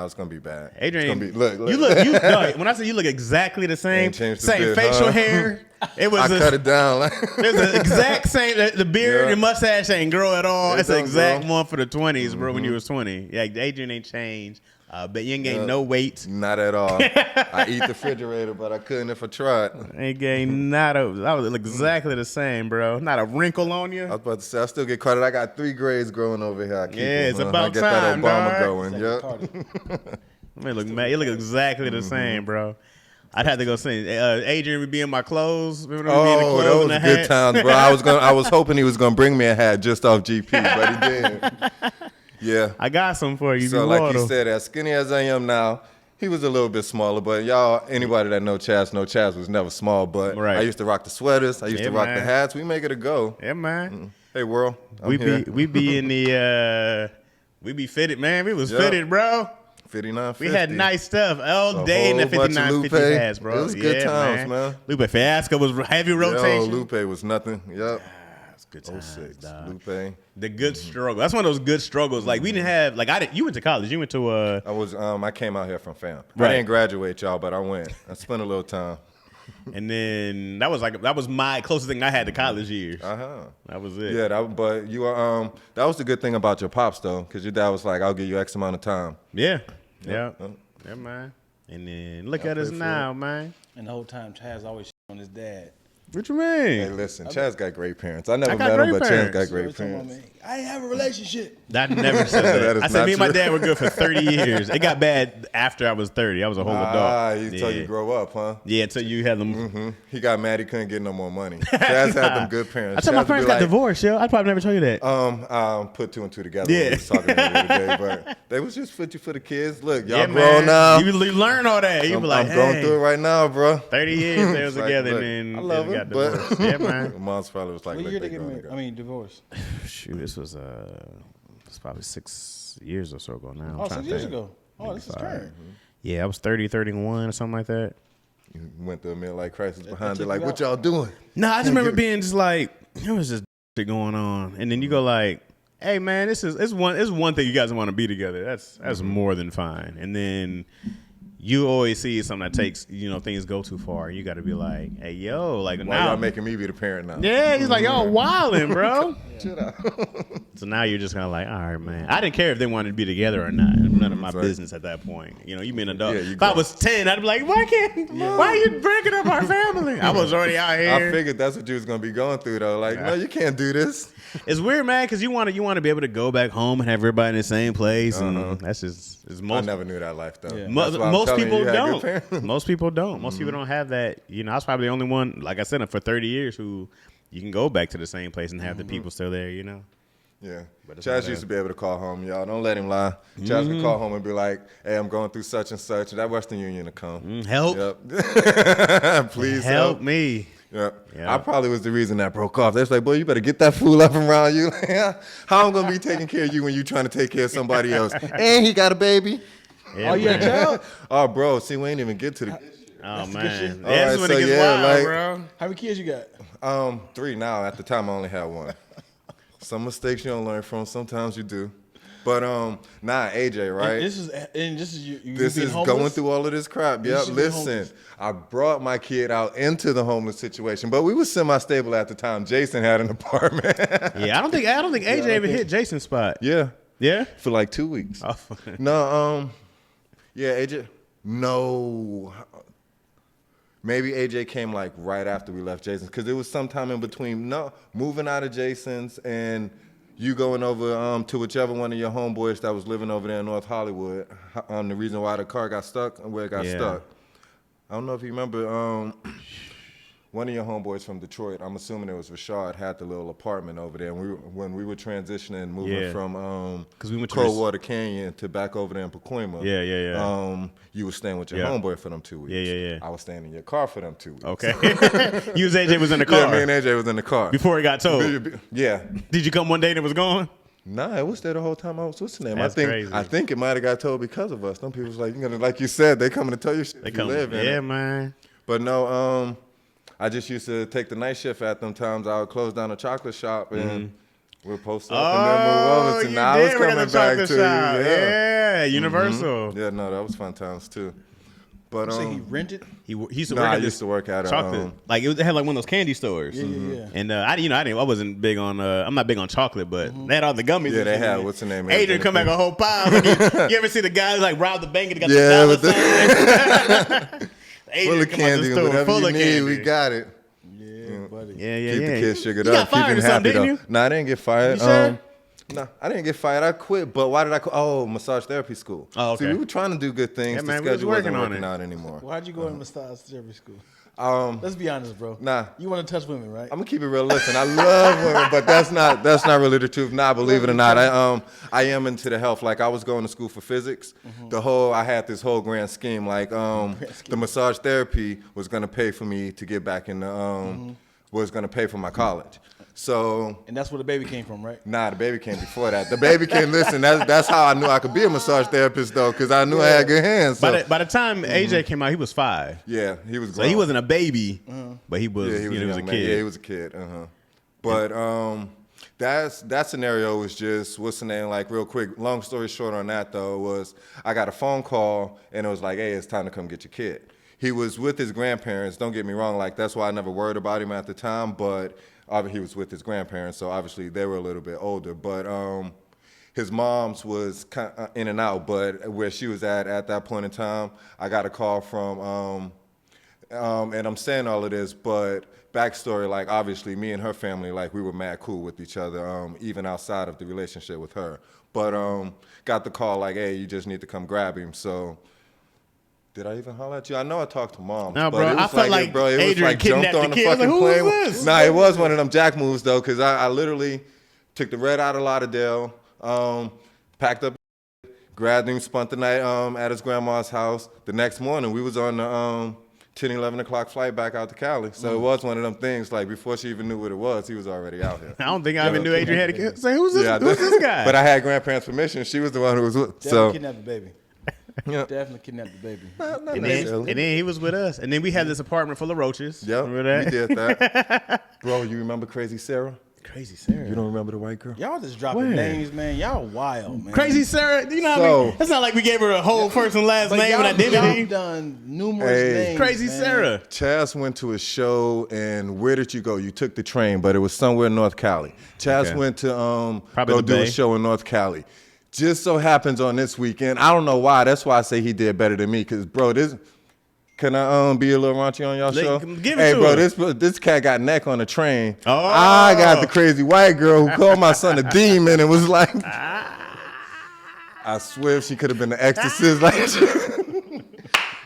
it's gonna be bad. Adrian, it's gonna be, look. You look. No, when I say you look exactly the same, same facial hair. It was I cut it down. It's the exact same. The beard and mustache ain't grow at all. It's the exact grow. one for the 20s, bro. When you was 20, yeah, Adrian ain't changed. But you ain't gained no weight. Not at all. I eat the refrigerator, but I couldn't if I tried. Ain't gained not a. I was exactly the same, bro. Not a wrinkle on you. I was about to say I still get credit. I got 3 grades growing over here. I keep it's them, about I get time, that Obama dog. going. Yep. Man, look, man, you look exactly the same, bro. I'd have to go sing. Adrian would be in my clothes. Remember me in the clothes that was and the good hat? times, bro. I was hoping he was gonna bring me a hat just off GP, but he didn't. Yeah. I got some for you. So like you said, as skinny as I am now, he was a little bit smaller. But y'all, anybody that know Chaz was never small. But I used to rock the sweaters. I used to rock the hats. We make it a go. Yeah, man. Hey, world. We be in the we be fitted, man. We was fitted, bro. 5950. We had nice stuff all day in the 5950 hats, bro. It was good times, man. Lupe Fiasco was heavy rotation. Lupe was nothing. Yep. That's good times, 06, dog. Lupe. The good struggle. That's one of those good struggles. Like we didn't have you went to college. You went to I came out here from fam. Right. I didn't graduate, y'all, but I went. I spent a little time. And then that was my closest thing I had to college years. That was it. Yeah, but you were that was the good thing about your pops though, because your dad was like, I'll give you X amount of time. Yeah. Yeah, man. And then look at us now, man. And the whole time Chaz always on his dad. What you mean? Hey, listen, Chaz got great parents. I never met him, but Chaz got great parents. I ain't have a relationship. I never said that. I said me and my true. dad were good for 30 years. It got bad after I was 30. I was a whole adult. He told you to grow up, huh? Yeah, until you had them. He got mad he couldn't get no more money. Chaz had them good parents. I told my parents got divorced, yo. I'd probably never tell you that. Put 2 and 2 together. Yeah. We was talking about it today, but they was just for the kids. Look, y'all grown man. now. You learn all that. You be like, I'm going through it right now, bro. 30 years they was together, look, and then I love got him, divorced. Yeah, man. Mom's probably was like, what year they get married? Divorced. Shoot, this was it's probably 6 years or so ago now. Oh, 6 years ago. Oh, this is current. Yeah, I was 30, 31 or something like that. You went through a midlife crisis behind it. Like, what y'all doing? Nah, I just remember being just like, it was just shit going on, and then you go like, hey man, it's one thing you guys want to be together. That's more than fine. And then you always see something that takes, things go too far. You got to be like, hey, yo, like why now y'all making me be the parent now? Yeah, he's like, y'all wilding, bro. Chill out. So now you're just kind of like, all right, man. I didn't care if they wanted to be together or not. None of my business at that point. You being an adult. If I was 10, I'd be like, why are you breaking up our family? I was already out here. I figured that's what you was gonna be going through though. Like, no, you can't do this. It's weird, man, because you want to be able to go back home and have everybody in the same place, and that's just I never knew that life though. Yeah. Most people don't. Most people don't. Most people don't have that. I was probably the only one, like I said, for 30 years who you can go back to the same place and have the people still there. Yeah. Chaz used to be able to call home, y'all. Don't let him lie. Chaz would call home and be like, hey, I'm going through such and such. That Western Union will come. Help. Yep. Please help me. Yep. I probably was the reason that broke off. They was like, boy, you better get that fool up around you. How I'm going to be taking care of you when you trying to take care of somebody else? And he got a baby. Yeah, you a child? Oh, bro. See, we ain't even get to the... Oh, man. That's when it gets wild, bro. How many kids you got? 3 now. At the time, I only had 1. Some mistakes you don't learn from. Sometimes you do. But AJ, right? And this is you. This is homeless? going through all of this crap. Yep. Listen, I brought my kid out into the homeless situation, but we were semi-stable at the time. Jason had an apartment. Yeah, I don't think AJ ever hit Jason's spot. Yeah. Yeah. For like 2 weeks. Oh. No. Yeah, AJ. No. Maybe AJ came like right after we left Jason's, because it was sometime in between. Moving out of Jason's and you going over to whichever one of your homeboys that was living over there in North Hollywood. The reason why the car got stuck and where it got stuck. I don't know if you remember. One of your homeboys from Detroit, I'm assuming it was Rashad, had the little apartment over there. And when we were transitioning, moving from we went Coldwater Canyon to back over there in Pacoima. Yeah. You were staying with your homeboy for them 2 weeks. Yeah. I was staying in your car for them 2 weeks. Okay. AJ was in the car. Yeah, me and AJ was in the car. Before it got towed. Yeah. Did you come one day and it was gone? Nah, it was there the whole time I was what's the name? That's crazy. I think it might have got told because of us. Some people was like you said, they coming to tell you shit. They come. Yeah, man. But no, I just used to take the night shift at them times. I would close down a chocolate shop and we'll post up and then move over to now. I was coming back to yeah, Universal. Yeah, no, that was fun times too. But you say he rented? He used to nah, work I at used to work at chocolate. Like it had like one of those candy stores. Yeah. And I wasn't big on. I'm not big on chocolate, but they had all the gummies. Yeah, and they shit had. in What's the name? Adrian come back a whole pile. Like, you ever see the guys like rob the bank and got the Yeah, dollar with sign? full of candy and whatever full you of need, candy. we got it. Yeah, buddy. Yeah. Keep the kids sugared You up. got fired Keep or them happy something, though. didn't you? Nah, I didn't get fired. You sure? No, I didn't get fired. I quit. But why did I quit? Oh, massage therapy school. Oh, okay. See, we were trying to do good things. Yeah, man, the we was schedule wasn't working on working it. out anymore. Why'd you go to massage therapy school? Let's be honest, bro. Nah. You want to touch women, right? I'm gonna keep it real. Listen, I love women, but that's not really the truth. Nah, believe it or not, I am into the health. Like I was going to school for physics. I had this whole grand scheme. Like the massage therapy was gonna pay for me to get back in the was gonna pay for my college. So and that's where the baby came from, right? Nah, the baby came before that. The baby came. Listen, that's how I knew I could be a massage therapist though, because I knew I had good hands. So. By the time AJ came out, he was 5. Yeah, he was. So grown. he wasn't a baby, but he was. Yeah, he was, he was a man. kid. Yeah, he was a kid. But that scenario was just what's the name? Like real quick. Long story short on that though was I got a phone call and it was like, hey, it's time to come get your kid. He was with his grandparents. Don't get me wrong. Like that's why I never worried about him at the time, but. He was with his grandparents, so obviously they were a little bit older. But his mom's was kind of in and out. But where she was at that point in time, I got a call from, and I'm saying all of this, but backstory, like obviously me and her family, like we were mad cool with each other, even outside of the relationship with her. But got the call like, hey, you just need to come grab him. So. Did I even holler at you? I know I talked to Mom. No, but bro, it was I felt like it was Adrian like jumped kidnapped on the the kid. I was fucking like, who plane. was this? Nah, it was one of them jack moves though, because I literally took the red out of Lauderdale, packed up, grabbed him, spent the night at his grandma's house. The next morning, we was on the 10, 11 o'clock flight back out to Cali. So it was one of them things, like before she even knew what it was, he was already out here. I don't think I even knew Adrian had a kid. Say, who's this guy? But I had grandparents' permission. She was the one who was with. Definitely kidnapped the baby. Definitely kidnapped the baby. And then he was with us. And then we had this apartment full of roaches. Yep, remember that? we did that. Bro, you remember Crazy Sarah? Crazy Sarah. You don't remember the white girl? Y'all just dropping names, man. Y'all wild, man. Crazy Sarah. You know what I mean? It's not like we gave her a whole first and last name and identity. Y'all done numerous names. Crazy man. Sarah. Chaz went to a show, and where did you go? You took the train, but it was somewhere in North Cali. Chaz went to go do a show in North Cali. Just so happens on this weekend, I don't know why. That's why I say he did better than me. Cause bro, can I be a little raunchy on y'all show? Give it hey, to bro, her. this cat got neck on the train. Oh. I got the crazy white girl who called my son a demon and was like, I swear she could have been the exorcist. Like,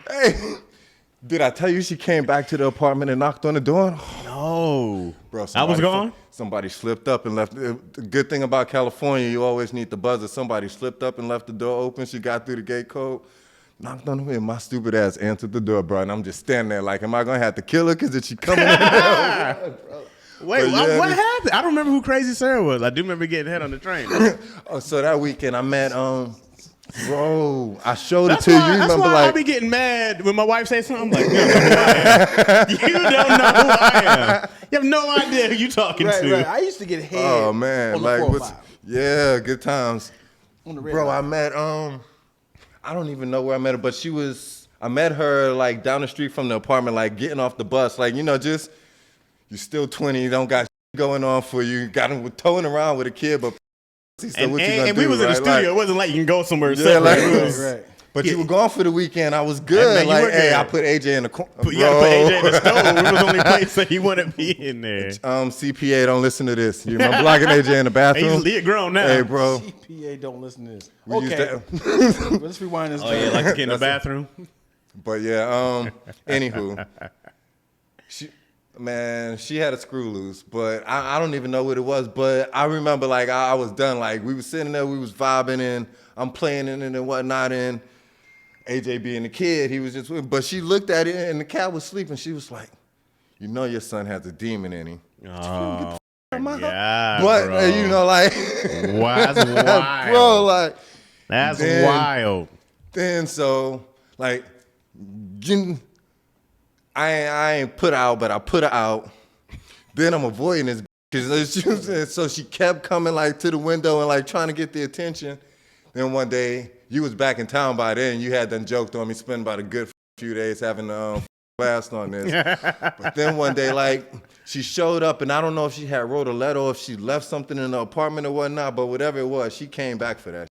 hey, did I tell you she came back to the apartment and knocked on the door? No. Bro, I was gone? Somebody slipped up and left. The good thing about California, you always need the buzzer. Somebody slipped up and left the door open. She got through the gate code, knocked on the way, and my stupid ass answered the door, bro. And I'm just standing there like, am I going to have to kill her because is she coming in there? Wait, what happened? I don't remember who Crazy Sarah was. I do remember getting hit on the train. So that weekend I met, bro, I showed it to you. That's why I'll be getting mad when my wife says something. I'm like, you don't know who I am. You don't know who I am. You have no idea who you talking to. Right. I used to get head. Oh man, on the like 405. yeah, good times. On the red Bro, line. I met I don't even know where I met her, but I met her like down the street from the apartment, like getting off the bus, like just you're still 20, you don't got going on for you, got him towing around with a kid, but so and what you gonna do, we was in the right? studio. Like, it wasn't like you can go somewhere. Yeah, like, Right. But you were gone for the weekend. I was good. Man, like, were hey, good. I put AJ in the corner. You gotta put AJ in the stove. It was the only place that he wouldn't be in there. CPA, don't listen to this. You remember blocking AJ in the bathroom? He's grown now. Hey, bro. CPA, don't listen to this. We used Okay. Let's rewind this. Oh yeah, like to get in the bathroom. But yeah, anywho, she had a screw loose, but I don't even know what it was. But I remember like I was done. Like we was sitting there, we was vibing, and I'm playing in it and whatnot, and AJ being a kid, he was just with. But she looked at it, and the cat was sleeping. She was like, "You know your son has a demon in him." Oh, yeah, but bro. like, wow, that's wild, bro. Like, that's wild. Then so like. I ain't put her out, but I put her out. Then I'm avoiding this because so she kept coming like to the window and like trying to get the attention. Then one day you was back in town by then. You had done joked on me spending about a good few days having blast on this. But then one day, like, she showed up, and I don't know if she had wrote a letter or if she left something in the apartment or whatnot, but whatever it was, she came back for that.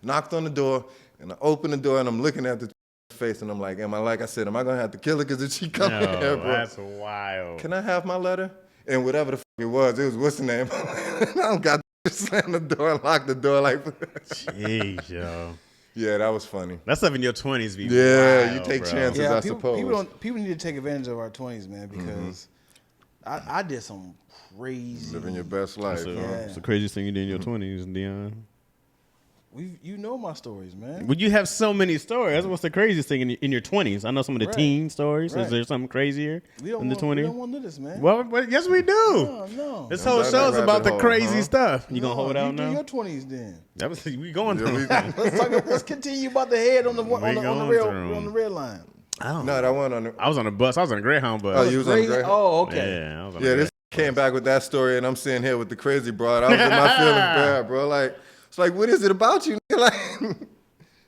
Knocked on the door, and I opened the door, and I'm looking at the face, and I'm like, am I going to have to kill her because if she come in here, bro? That's wild. Can I have my letter? And whatever the it was what's the name? I don't got to slam the door and lock the door like jeez, yo. Yeah, that was funny. That's stuff in your 20s, people. Yeah, wild, you take bro. chances, Yeah, I people, suppose. People need to take advantage of our 20s, man, because I did some crazy. Living your best life. So, huh? It's the craziest thing you did in your 20s, Dion. You know my stories, man. Would you have so many stories? That's what's the craziest thing in your 20s. I know some of the teen stories. Right. Is there something crazier in the 20s? We don't want to do this, man. Well, yes, we do. No. This whole show's about the crazy stuff. You gonna hold out now? Do your 20s then. That was we going through. Let's continue about the head on the red line. I don't No, that one on the. I was on a bus. I was on a Greyhound bus. Oh, you was on the Greyhound? Oh, okay. Yeah, I was on Yeah, this came back with that story, and I'm sitting here with the crazy broad. I was in my feelings bad, bro. Like, it's like, what is it about you? Like,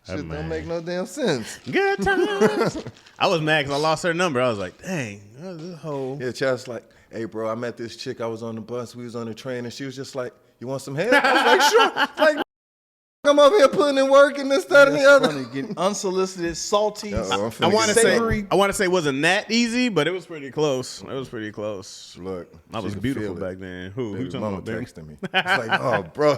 shit don't make no damn sense. Good times. I was mad because I lost her number. I was like, dang, this whole. Yeah, Chaz like, hey, bro, I met this chick. I was on the bus. We was on the train, and she was just like, you want some head? I was like, sure. Like, I'm over here putting in work and this, that, and the other. Funny, getting unsolicited, salty. I want to say it wasn't that easy, but it was pretty close. Look, I was beautiful back then. Who talking mama about, baby? texting me. It's like, oh, bro,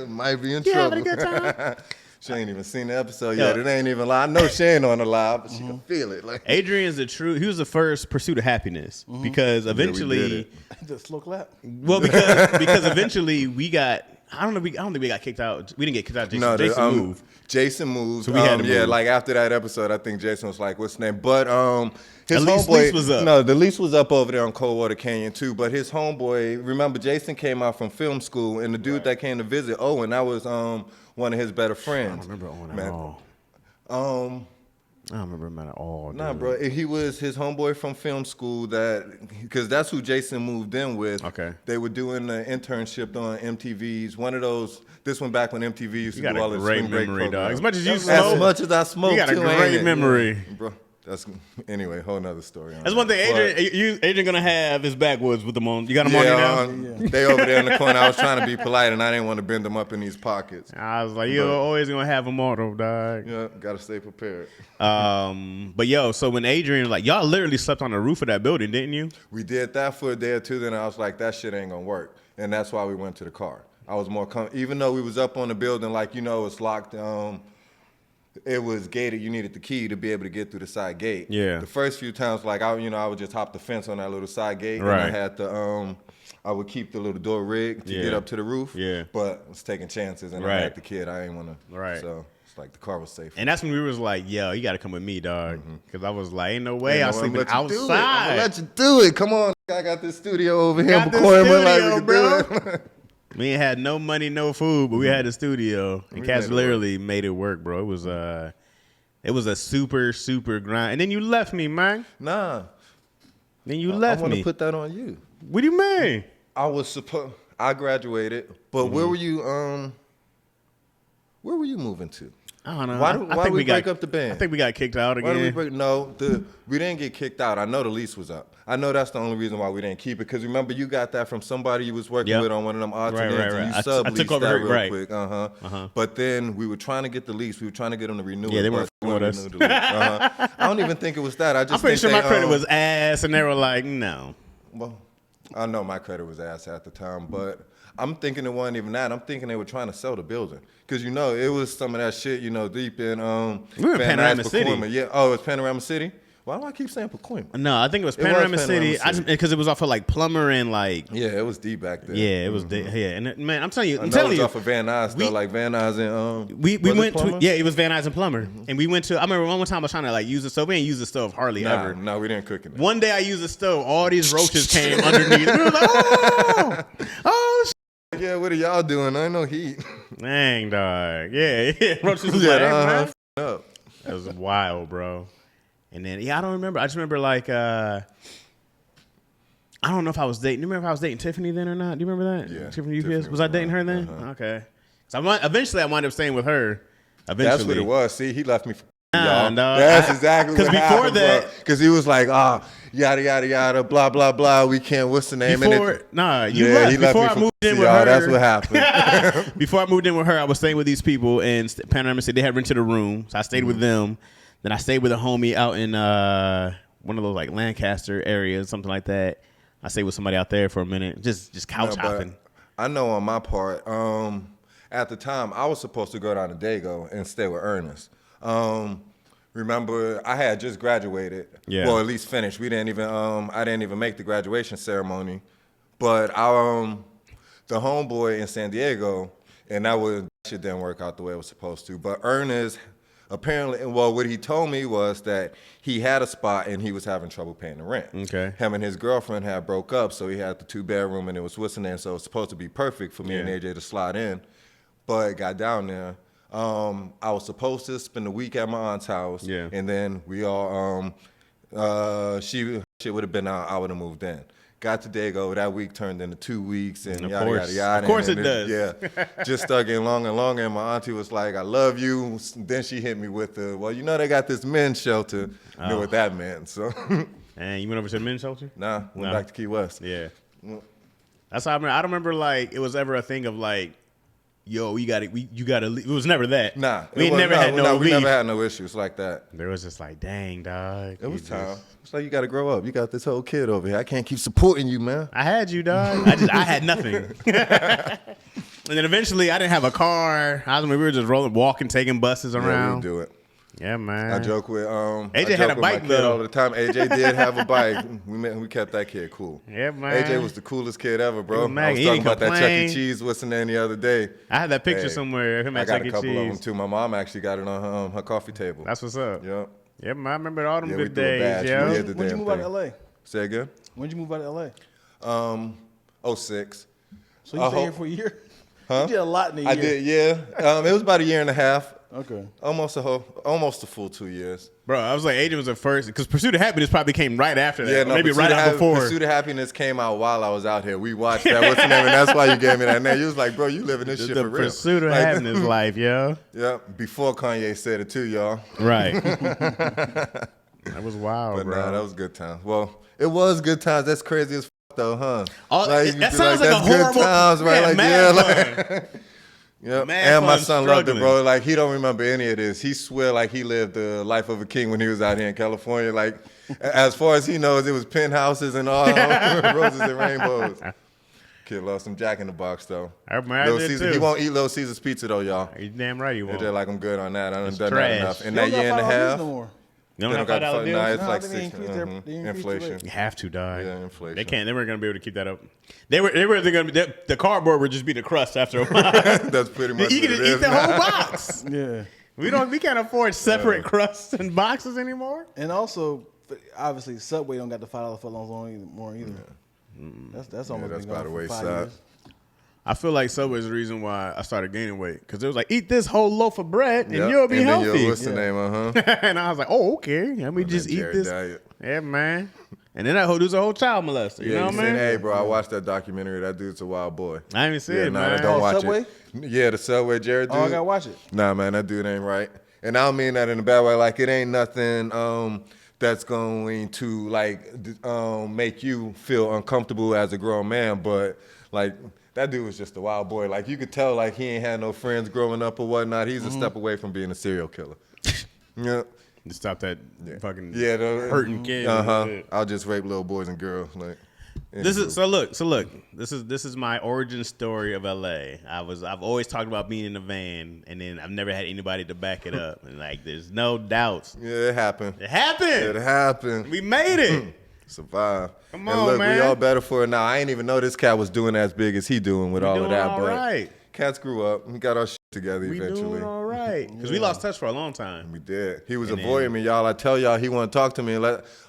might be in trouble. Having a good time? She ain't even seen the episode yet. It ain't even live. I know she ain't on the live, but she can feel it. Like Adrian's he was the first pursuit of happiness because eventually, the slow clap. Well, because eventually we got. I don't think we got kicked out. We didn't get kicked out. Jason moved. Jason moved. So we had to move. Yeah, like after that episode, I think Jason was like, "What's his name?" But his lease was up. No, the lease was up over there on Coldwater Canyon too. But his homeboy, remember, Jason came out from film school, and the dude that came to visit Owen, that was one of his better friends. I don't remember Owen at all. I don't remember him at all. Nah, bro, he was his homeboy from film school because that's who Jason moved in with. Okay. They were doing the internship on MTV's, one of those, this one back when MTV used to do all the the great spring break memory, dog. programs. As much as you smoke. As much as I smoke, you got a great memory. Bro, anyway, whole nother story. That's one thing Adrian gonna have his backwoods with them on. You got them on you now? They over there in the corner. I was trying to be polite, and I didn't want to bend them up in these pockets. I was like, you're always gonna have them on, dog. Yeah, gotta stay prepared. But so when Adrian, like, y'all literally slept on the roof of that building, didn't you? We did that for a day or two, then I was like, that shit ain't gonna work. And that's why we went to the car. I was more even though we was up on the building, like, it's locked, it was gated. You needed the key to be able to get through the side gate. Yeah. The first few times, like, I would just hop the fence on that little side gate. Right. And I had to, I would keep the little door rigged to get up to the roof. Yeah. But I was taking chances, and I had the kid. I didn't want to. Right. So it's like the car was safe. And that's when we was like, yo, you got to come with me, dog. Because I was like, ain't no way I'm sleeping outside. I'm gonna let you do it. Come on. I got this studio over here. Got this studio, bro. We ain't had no money, no food, but we had the studio. And Cass literally made it work, bro. It was a super, super grind. And then you left me, man. Nah. Then you left me. I want to put that on you. What do you mean? I graduated, but where were you moving to? I don't know. Why did we break up the band? I think we got kicked out again. Why did we break? No, we didn't get kicked out. I know the lease was up. I know that's the only reason why we didn't keep it. Because remember, you got that from somebody you was working with on one of them odds and ends, and you subleased that real quick. But then we were trying to get the lease. We were trying to get them to renew it. Yeah, they weren't with us. I don't even think it was that. I'm pretty sure my credit was ass, and they were like, no. Well, I know my credit was ass at the time, but I'm thinking it wasn't even that. I'm thinking they were trying to sell the building. Because, it was some of that shit, deep in we were in Panorama City. Yeah. Oh, it's Panorama City? Why do I keep saying Pacoima? No, I think it was Panorama City. Because it was off of like Plumber and like. Yeah, it was deep back there. Yeah, it was deep. Yeah, and man, I'm telling you. It was off of Van Nuys, though, like Van Nuys and. We went to. Yeah, it was Van Nuys and Plumber. And we went to. I remember one time I was trying to like use the stove. We didn't use the stove hardly ever. No, we didn't cook it. One day I used the stove. All these roaches came underneath. We were like, oh, shit. Yeah, what are y'all doing? I ain't no heat. Dang, dog. Yeah. Roaches was like, up. That was wild, bro. And then, I don't remember. I just remember, like, I don't know if I was dating. Do you remember if I was dating Tiffany then or not? Do you remember that? Yeah. Tiffany UPS? Was I dating her then? Okay. So eventually I wound up staying with her. Eventually. That's what it was. See, he left me for Y'all. That's exactly what happened. Because he was like, yada, yada, yada, blah, blah, blah. We can't, what's the name? He left. Before I moved in with her. That's what happened. Before I moved in with her, I was staying with these people, and Panorama said they had rented a room. So I stayed with them. Then I stayed with a homie out in one of those like Lancaster areas, something like that. I stayed with somebody out there for a minute, just couch hopping. I know on my part, at the time, I was supposed to go down to Dago and stay with Ernest. Remember, I had just graduated. Yeah. Well, at least finished. We didn't even. I didn't even make the graduation ceremony, but the homeboy in San Diego, and that shit didn't work out the way it was supposed to. But Ernest, apparently, well, what he told me was that he had a spot and he was having trouble paying the rent. Okay. Him and his girlfriend had broke up, so he had the 2-bedroom and it was whistling, so it was supposed to be perfect for me and AJ to slide in. But got down there. I was supposed to spend a week at my aunt's house, and then we all, shit would have been out, I would have moved in. Got to Dago, that week turned into 2 weeks, and yada, yada, yada. Of course it does. Yeah, just stuck in longer and longer, and my auntie was like, I love you. Then she hit me with well, you know they got this men's shelter. I knew what that meant, so. And you went over to the men's shelter? Nah, went back to Key West. Yeah. That's how I remember. I don't remember, like, it was ever a thing of, like, yo, you gotta leave. It was never that. Nah. We never had no issues like that. There was just like, dang, dog. It was time. It's like, you gotta grow up. You got this whole kid over here. I can't keep supporting you, man. I had you, dog. I had nothing. And then eventually I didn't have a car. We were just walking, taking buses around. Yeah, we do it. Yeah, man. I joke with AJ had a bike though all the time. AJ did have a bike. We kept that kid cool. Yeah, man. AJ was the coolest kid ever, bro. I was talking about that Chuck E. Cheese what's the name the other day. I had that picture somewhere. Him at Chuck E. Cheese. I got a couple of them too. My mom actually got it on her coffee table. That's what's up. Yep. Yeah, man. I remember all them good days. Yeah. When'd you move out of LA? Say again? When'd you move out of LA? 06. So you stayed here for a year? Huh? You did a lot in a year. I did, yeah. It was about a year and a half. Okay. Almost a full 2 years. Bro, I was like, AJ was the first, because Pursuit of Happiness probably came right after that. Yeah, no, maybe right out before. Pursuit of Happiness came out while I was out here. We watched that. What's the name? And that's why you gave me that name. You was like, bro, you living this shit for real. The Pursuit of Happiness life, yo. Yeah, before Kanye said it too, y'all. Right. That was wild, but bro. Nah, that was good times. Well, it was good times. That's crazy as though, huh? That sounds like a horrible. Good times, right? Yeah, yeah, and my son loved it, bro. Like, he don't remember any of this. He swear like he lived the life of a king when he was out here in California. Like, as far as he knows, it was penthouses and all roses and rainbows. Kid loves some Jack in the Box, though. I did too. He won't eat Little Caesar's pizza, though, y'all. He's damn right he won't. They're like, I'm good on that. I done done trash. that enough. In that year and a half. You don't have $5 deals? Nah, it's no, like inflation. You have to, dog. Yeah, inflation. They weren't gonna be able to keep that up. They were gonna be the cardboard would just be the crust after a while. That's pretty much. You can just eat the whole box. Yeah. We can't afford separate crusts and boxes anymore. And also, obviously, Subway don't got the $5 footlongs anymore either. Yeah. That's almost been by the gone for 5 wayside. I years. feel like Subway's the reason why I started gaining weight, because it was like, eat this whole loaf of bread and you'll be healthy. What's the name? And I was like, oh, okay. Let me just eat this. Diet. Yeah, man. And then that whole dude's a whole child molester. You know what I mean? Hey, bro, I watched that documentary. That dude's a wild boy. I haven't seen it, man. Don't watch Subway? it. Yeah, the Subway Jared dude. Oh, I gotta watch it. Nah, man, that dude ain't right. And I don't mean that in a bad way. Like, it ain't nothing that's going to like make you feel uncomfortable as a grown man, but like. That dude was just a wild boy. Like, you could tell, like, he ain't had no friends growing up or whatnot. He's a step away from being a serial killer. Yeah. To stop that fucking hurting kid. I'll just rape little boys and girls. Like, look. This is my origin story of LA. I've always talked about being in a van, and then I've never had anybody to back it up. And like, there's no doubts. Yeah, it happened. It happened. We made it. Survive. Come and on, look, man. We all better for it now. I ain't even know this cat was doing as big as he doing with all of that. All but right. Cats grew up. We got our shit together eventually. We doing all right. Because we lost touch for a long time. We did. He was avoiding me, y'all. I tell y'all he want to talk to me.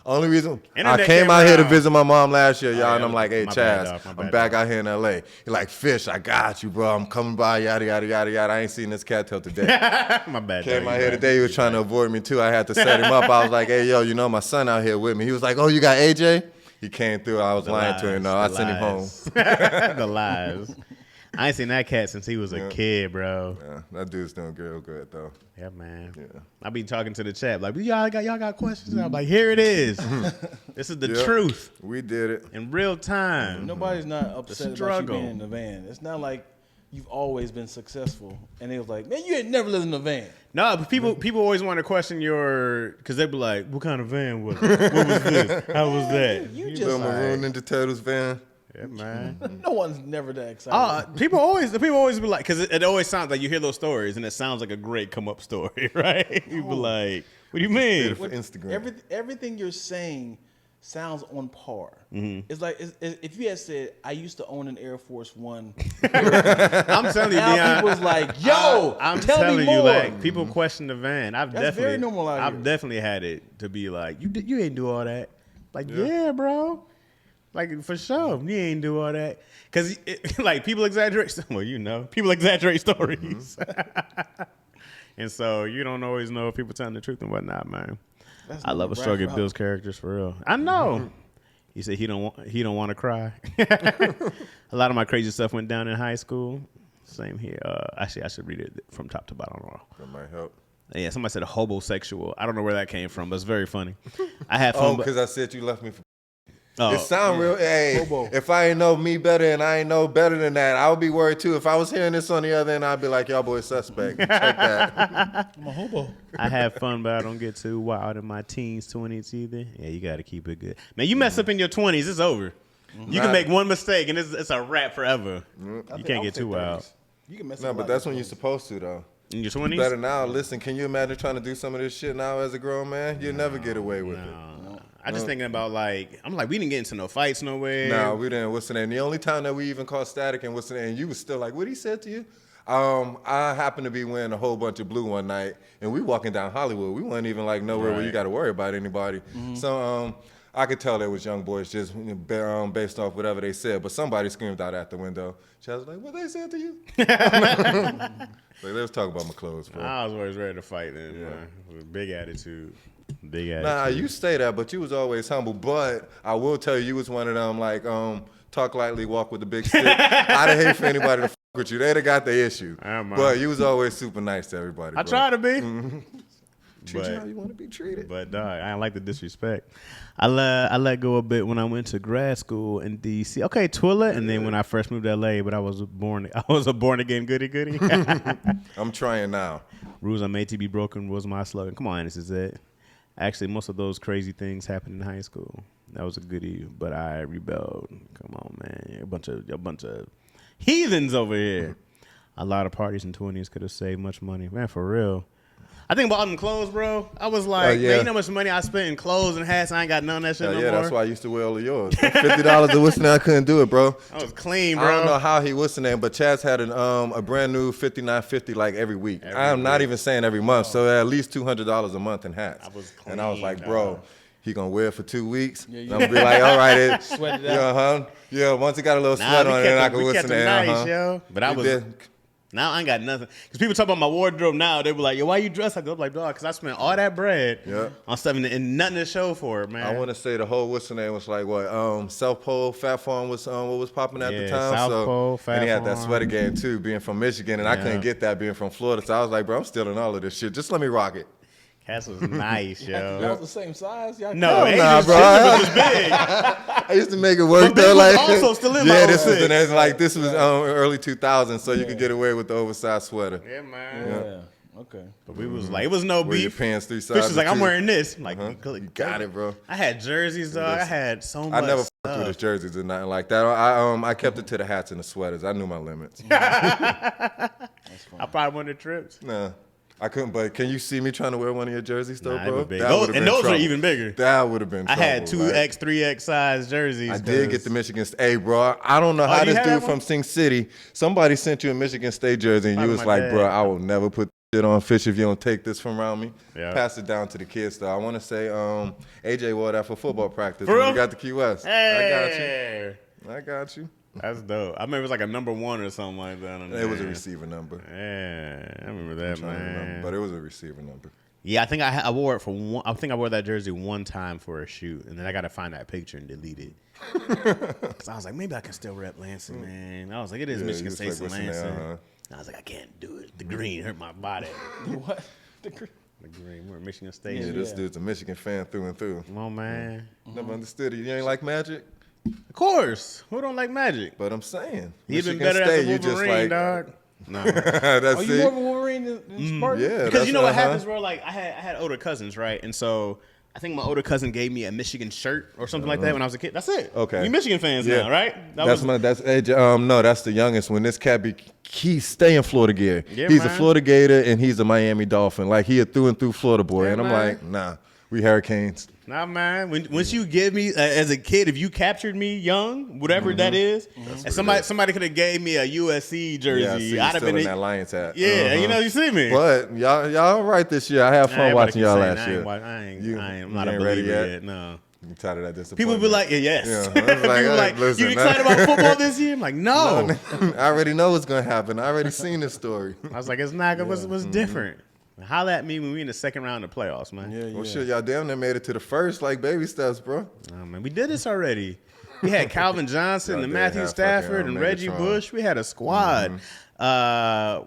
Only reason Internet I came out here to around. visit my mom last year, y'all, and I'm like, hey, my Chaz, bad, I'm back out here in L.A. He like, Fish, I got you, bro. I'm coming by, yada, yada, yada, yada. I ain't seen this cat till today. My bad. Came out here today. He was trying to avoid me, too. I had to set him up. I was like, hey, yo, you know my son out here with me. He was like, oh, you got AJ? He came through. I was lying to him. No, I sent him home. The lies. I ain't seen that cat since he was a kid, bro. Yeah, that dude's doing real good though. Yeah, man. Yeah. I be talking to the chat like, y'all got questions? I'm like, here it is. This is the truth. We did it in real time. Nobody's not upset about you being in the van. It's not like you've always been successful. And they was like, man, you ain't never lived in a van. No, but people always want to question because they be like, what kind of van was it? What was this? How was that? You just Maroon Ninja Turtles van. Yeah, man. No one's never that excited. People always be like, because it always sounds like you hear those stories and it sounds like a great come up story, right? You be like, what do you mean? For Instagram. Everything you're saying sounds on par. Mm-hmm. It's like if you had said, I used to own an Air Force One. I'm telling you, now people's like, yo, I'm tell telling me more. you, like, people question the van. That's very normal out I've here. definitely had it to be like, you ain't do all that. Like, yeah, bro. Like, for sure, you ain't do all that. Because, like, people exaggerate. Well, people exaggerate stories. Mm-hmm. And so you don't always know if people telling the truth and whatnot, man. I love a struggle at Bill's characters, for real. I know. Mm-hmm. He said he don't want to cry. A lot of my crazy stuff went down in high school. Same here. Actually, I should read it from top to bottom. That might help. Yeah, somebody said a hobosexual. I don't know where that came from, but it's very funny. I had fun. Because I said you left me for... It sound real. Hey, if I ain't know me better and I ain't know better than that, I would be worried too. If I was hearing this on the other end, I'd be like, y'all boys suspect. Check that. I'm a hobo. I have fun, but I don't get too wild in my teens, 20s either. Yeah, you got to keep it good. Man, you mess up in your 20s, it's over. You can make one mistake and it's a wrap forever. You can't get too wild. You can mess up. No, but that's when you're supposed to, though. In your 20s? Better now. Listen, can you imagine trying to do some of this shit now as a grown man? You'll never get away with it. I just thinking about we didn't get into no fights nowhere. No, we didn't. What's the name? The only time that we even caught static and what's the name, you was still like, what he said to you? I happened to be wearing a whole bunch of blue one night, and we walking down Hollywood. We weren't even like nowhere where you got to worry about anybody. Mm-hmm. So I could tell there was young boys just based off whatever they said, but somebody screamed out at the window. Chaz was like, what they said to you? Like, they was talking about my clothes, bro. I was always ready to fight then, man. With big attitude. Nah, you say that, but you was always humble. But I will tell you, you was one of them, talk lightly, walk with a big stick. I'd hate for anybody to fuck with you. They'd have got the issue. But you was always super nice to everybody, bro. I try to be. Mm-hmm. Treat you how you want to be treated. But I don't like the disrespect. I let go a bit when I went to grad school in D.C. Okay, Twilla, and then when I first moved to L.A., but I was a born again goody. I'm trying now. Rules are made to be broken was my slogan. Come on, this is it. Actually, most of those crazy things happened in high school. That was a goodie, but I rebelled. Come on, man. A bunch of heathens over here. A lot of parties in 20s could have saved much money. Man, for real. I think about them clothes, bro. I was like, man, you know how much money I spent in clothes and hats? I ain't got none of that shit no more. Yeah, that's why I used to wear all of yours. $50 of what's name, I couldn't do it, bro. I was clean, bro. I don't know how he what's the name, but Chaz had a brand new 5950 like every week. I'm not even saying every month, so at least $200 a month in hats. I was clean, and I was like, bro, he gonna wear it for 2 weeks. Yeah, and I'm gonna be like, all right, sweat it out. Yeah, once he got a little sweat on it, then I could what's the name. Nice, yo. But I was. Now I ain't got nothing. Because people talk about my wardrobe now. They were like, yo, why you dressed like that? I'm like, dog, because I spent all that bread on stuff and nothing to show for it, man. I want to say the whole, what's the name, was like, what, South Pole, Fat Farm was what was popping at the time. South Pole, Fat Farm. And he had that sweater game, too, being from Michigan. And I couldn't get that being from Florida. So I was like, bro, I'm stealing all of this shit. Just let me rock it. Cass was nice, yo. That was the same size? Y'all no, nah, bro. Was big. I used to make it work, though. Like, also still in my this was early 2000s, so you could get away with the oversized sweater. Yeah, man. Yeah. Okay. But we was like, it was no Wear beef. your pants 3 sizes. Fish was like, I'm wearing this. I'm like, you got it, bro. I had jerseys, dog. I had so much. I never stuff. fucked with his jerseys or nothing like that. I kept it to the hats and the sweaters. I knew my limits. I probably won the trips. Nah. I couldn't, but can you see me trying to wear one of your jerseys, though, bro? Those are even bigger. That would have been trouble. I had 2X, 3X size jerseys. I did get the Michigan State. Hey, bro, I don't know how this dude from Sing City, somebody sent you a Michigan State jersey, and you was like, bro, I will never put shit on Fish if you don't take this from around me. Yeah. Pass it down to the kids, though. I want to say AJ wore that for football practice when he got to Key West. Hey. I got you. That's dope. I remember it was like a number 1 or something like that. It was a receiver number. Yeah, I remember that, man. But it was a receiver number. Yeah, I think I wore it for one. I think I wore that jersey one time for a shoot, and then I got to find that picture and delete it. Because I was like, maybe I can still rep Lansing, man. I was like, it is Michigan State and Lansing. I was like, I can't do it. The green hurt my body. What? The green? The green. We're Michigan State. Yeah, this dude's a Michigan fan through and through. Come on, man. Never understood it. You ain't like Magic? Of course. Who don't like Magic? But I'm saying. He'd been better as a Wolverine, dog. No. Are you more of a Wolverine than Spartan? Yeah. Because you know what happens, bro? Like, I had older cousins, right? And so I think my older cousin gave me a Michigan shirt or something like that when I was a kid. That's it. Okay. You Michigan fans now, right? That's the youngest one. This cat he's staying Florida gear. Yeah, he's man. a Florida Gator and he's a Miami Dolphin. Like he a through and through Florida boy. Yeah, and I'm man. like, nah, we Hurricanes. Nah, man. Once you give me as a kid, if you captured me young, whatever that is, and somebody could have gave me a USC jersey, yeah, I'd have been in that Lions hat. Yeah, you know, you see me. But y'all all right this year. I had fun watching y'all last year. I'm not a believer yet. No. You tired of that disappointment? People be like, yes. Yeah. People be like, listen, you excited about football this year? I'm like, no. I already know what's gonna happen. I already seen this story. I was like, it's not gonna. What's different? Holla at me when we in the second round of the playoffs, man. Yeah. Well, shit, y'all damn near made it to the first, like baby steps, bro. Oh, man, we did this already. We had Calvin Johnson and Matthew Stafford and Reggie Bush. We had a squad.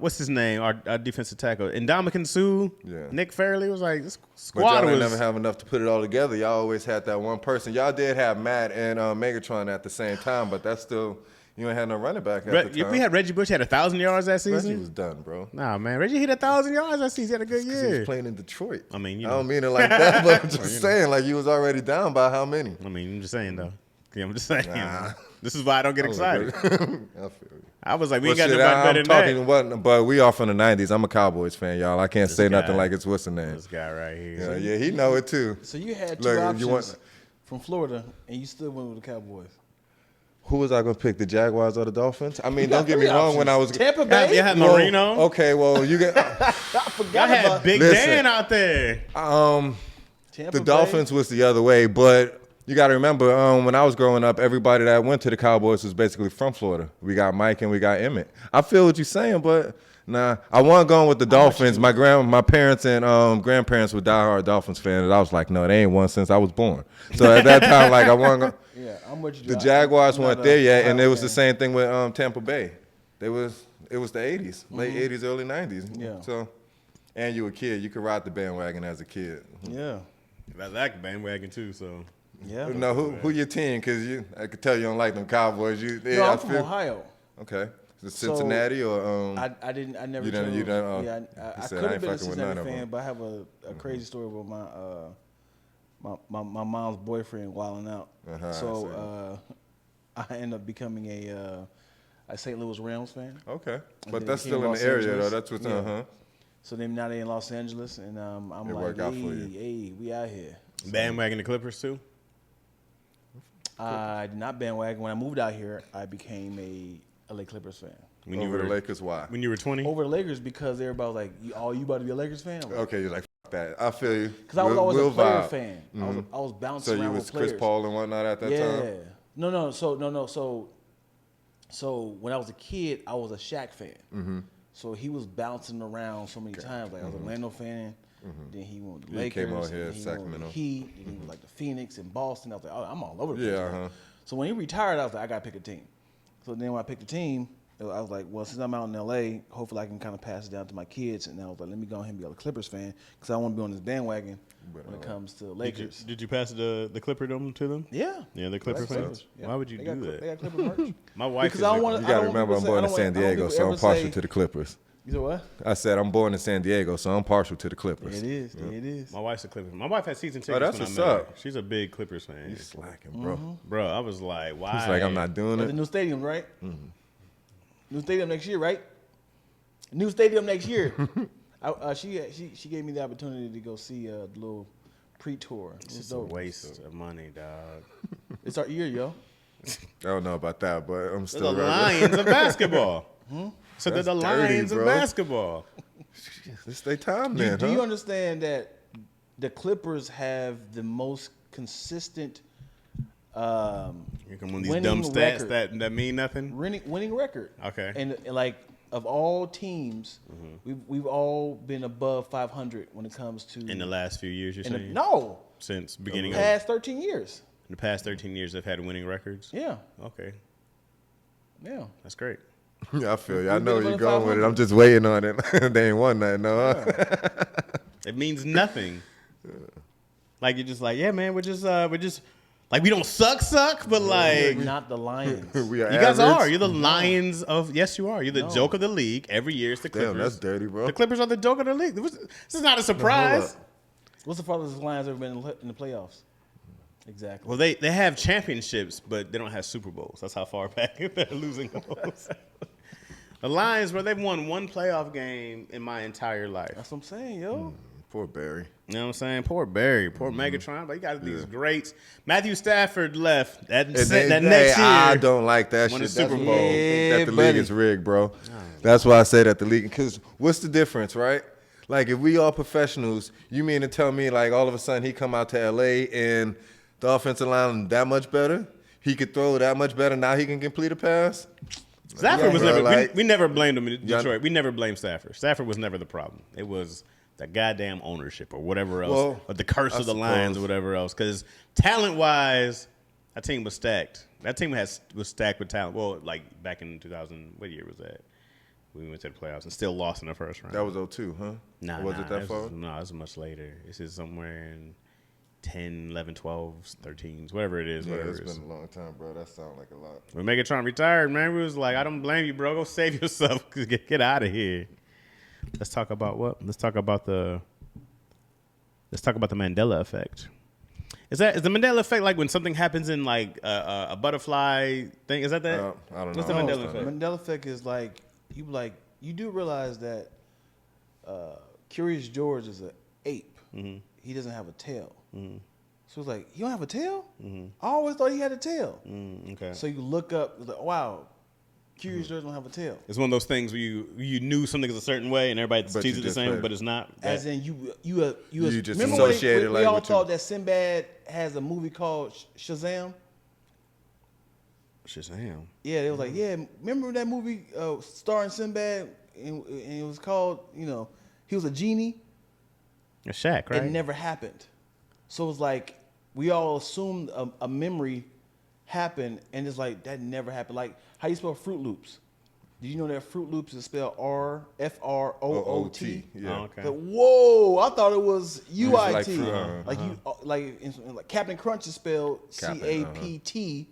What's his name? Our defensive tackle, Ndamukong Suh. Yeah. Nick Fairley was like, this But squad y'all was. never have enough to put it all together. Y'all always had that one person. Y'all did have Matt and Megatron at the same time, but that's still. You ain't had no running back at the time. We had Reggie Bush had 1,000 yards that season. Reggie was done, bro. Nah, man, Reggie hit 1,000 yards that season. He had a good year. He was playing in Detroit. I mean, I don't mean it like that, but I'm just saying, like you was already down by how many? I mean, I'm just saying though. Yeah, I'm just saying. Nah. This is why I don't get excited. I feel you. I was like, we ain't Well, got shit, nobody better than that. But we are from the 90s. I'm a Cowboys fan, y'all. I can't say nothing like it's what's the name. This guy right here. Yeah, he know it too. So you had two options from Florida, and you still went with the Cowboys. Who was I going to pick, the Jaguars or the Dolphins? I mean, don't get me wrong. When I was Tampa Bay, you had Marino. Okay, well, you get. Y'all had Big Dan out there. The Dolphins was the other way, but you got to remember, when I was growing up, everybody that went to the Cowboys was basically from Florida. We got Mike and we got Emmett. I feel what you're saying, but nah, I wasn't going with the Dolphins. My parents and grandparents were diehard Dolphins fans, and I was like, no, they ain't won since I was born. So at that time, like I wasn't going. Yeah, I'm with you. The Jaguars weren't there yet, and it was the same thing with Tampa Bay. It was the 80s, late 80s, early 90s. Yeah. So, and you a kid, you could ride the bandwagon as a kid. Yeah. I like the bandwagon too, so. Yeah. No, who your team? Because I could tell you don't like them Cowboys. I'm from Ohio. Okay. Is it Cincinnati or? I never. You done? Yeah, I could have been a Cincinnati fan, but I have a crazy story with my mom's boyfriend wilding out. So I ended up becoming a St. Louis Rams fan. Okay, but that's still in the area though. That's what's So then now they're in Los Angeles, and I'm like, hey, we out here. So, bandwagon the Clippers too. I did not bandwagon. When I moved out here, I became a LA Clippers fan. Over the Lakers, why? When you were 20? Over the Lakers because everybody was like, you about to be a Lakers fan? Like, okay, you're like, fuck that. I feel you. Because I was always a player fan. I was bouncing around with players. So you was Chris Paul and whatnot at that time? No. So when I was a kid, I was a Shaq fan. So he was bouncing around so many times. Like I was an Orlando fan. Then he went to the Lakers. Came out here, then he Sacramento. went to the Heat. Then he was like the Phoenix and Boston. I was like, oh, I'm all over the place. Yeah, So when he retired, I was like, I got to pick a team. So then when I picked a team, I was like, well, since I'm out in LA, hopefully I can kind of pass it down to my kids. And I was like, let me go ahead and be a Clippers fan because I want to be on this bandwagon when it comes to Lakers. Did you pass the Clipper dome to them? Yeah. Yeah, the Clipper fans. Yeah. Why would you do that? They got Clipper merch. My wife. Because I don't want. You got to remember, I'm born in San Diego, so I'm partial to the Clippers. You said what? I said I'm born in San Diego, so I'm partial to the Clippers. It is. It is. My wife's a Clippers. My wife had season tickets. That's when what's I met up. her. She's a big Clippers fan. You slacking, bro. Bro, I was like, why? He's like, I'm not doing At it. the new stadium, right? New stadium next year, right? New stadium next year. She gave me the opportunity to go see the little pre-tour. It's just a waste of money, dog. It's our year, yo. I don't know about that, but I'm They're still the Lions of basketball. So they're the That's dirty, Lions of bro. basketball. It's their time then, Do you understand that the Clippers have the most consistent Here come one of these winning dumb stats record. that mean nothing. winning record? Okay. And like of all teams, we've all been above 500 when it comes to in the last few years. You're saying since beginning of the past 13 years. In the past 13 years, they've had winning records. Yeah. Okay. Yeah. That's great. Yeah, I feel you. I know where you're going with it. I'm just waiting on it. They ain't won nothing, no. Yeah. It means nothing. Like you're just like, yeah, man, we're just like we don't suck, but like we're not the Lions. We are. You guys are. You're the Lions of. Yes, you are. You're the joke of the league. Every year it's the Clippers. Damn, that's dirty, bro. The Clippers are the joke of the league. This is not a surprise. What's the farthest the Lions ever been in the playoffs? Exactly. Well, they have championships, but they don't have Super Bowls. That's how far back they're losing those. The Lions, bro, they've won one playoff game in my entire life. That's what I'm saying, yo. Poor Barry. You know what I'm saying? Poor Barry. Poor Megatron. But you got these greats. Matthew Stafford left that next year. I don't like that shit. Won the Super Bowl. That the league is rigged, bro. That's why I say that the league. Because what's the difference, right? Like, if we all professionals, you mean to tell me, like, all of a sudden he come out to L.A. and the offensive line that much better? He could throw that much better. Now he can complete a pass? Stafford was never. We never blamed him in Detroit. We never blamed Stafford. Stafford was never the problem. It was the goddamn ownership or whatever else, or the curse of the Lions or whatever else. Because talent-wise, that team was stacked. That team was stacked with talent. Well, like back in 2000, what year was that? We went to the playoffs and still lost in the first round. That was 2002, huh? Was it that far? No, it was much later. This is somewhere in 10, 11, 12, 13s, whatever it is. Yeah, it's been a long time, bro. That sounds like a lot. When Megatron retired, man, we was like, I don't blame you, bro. Go save yourself. Get out of here. Let's talk about what? Let's talk about the Mandela effect. Is the Mandela effect like when something happens in like a butterfly thing? Is that? I don't know. What's the Mandela effect? Mandela effect is like you do realize that Curious George is an ape. Mm-hmm. He doesn't have a tail. Mm-hmm. So it's like, you don't have a tail? Mm-hmm. I always thought he had a tail. Okay. So you look up, like, wow, Curious George don't have a tail. It's one of those things where you knew something is a certain way and everybody sees it the same, but it's not. As in you just associated we all thought that Sinbad has a movie called Shazam. Shazam. Yeah, it was like, remember that movie starring Sinbad and it was called, he was a genie. A Shaq, right? It never happened. So it was like we all assumed a memory happened, and it's like that never happened. Like how you spell Fruit Loops? Did you know that Fruit Loops is spelled F-R-O-O-T? Yeah. Oh, okay. But, whoa! I thought it was U-I-T. Like Captain Crunch is spelled C-A-P-T.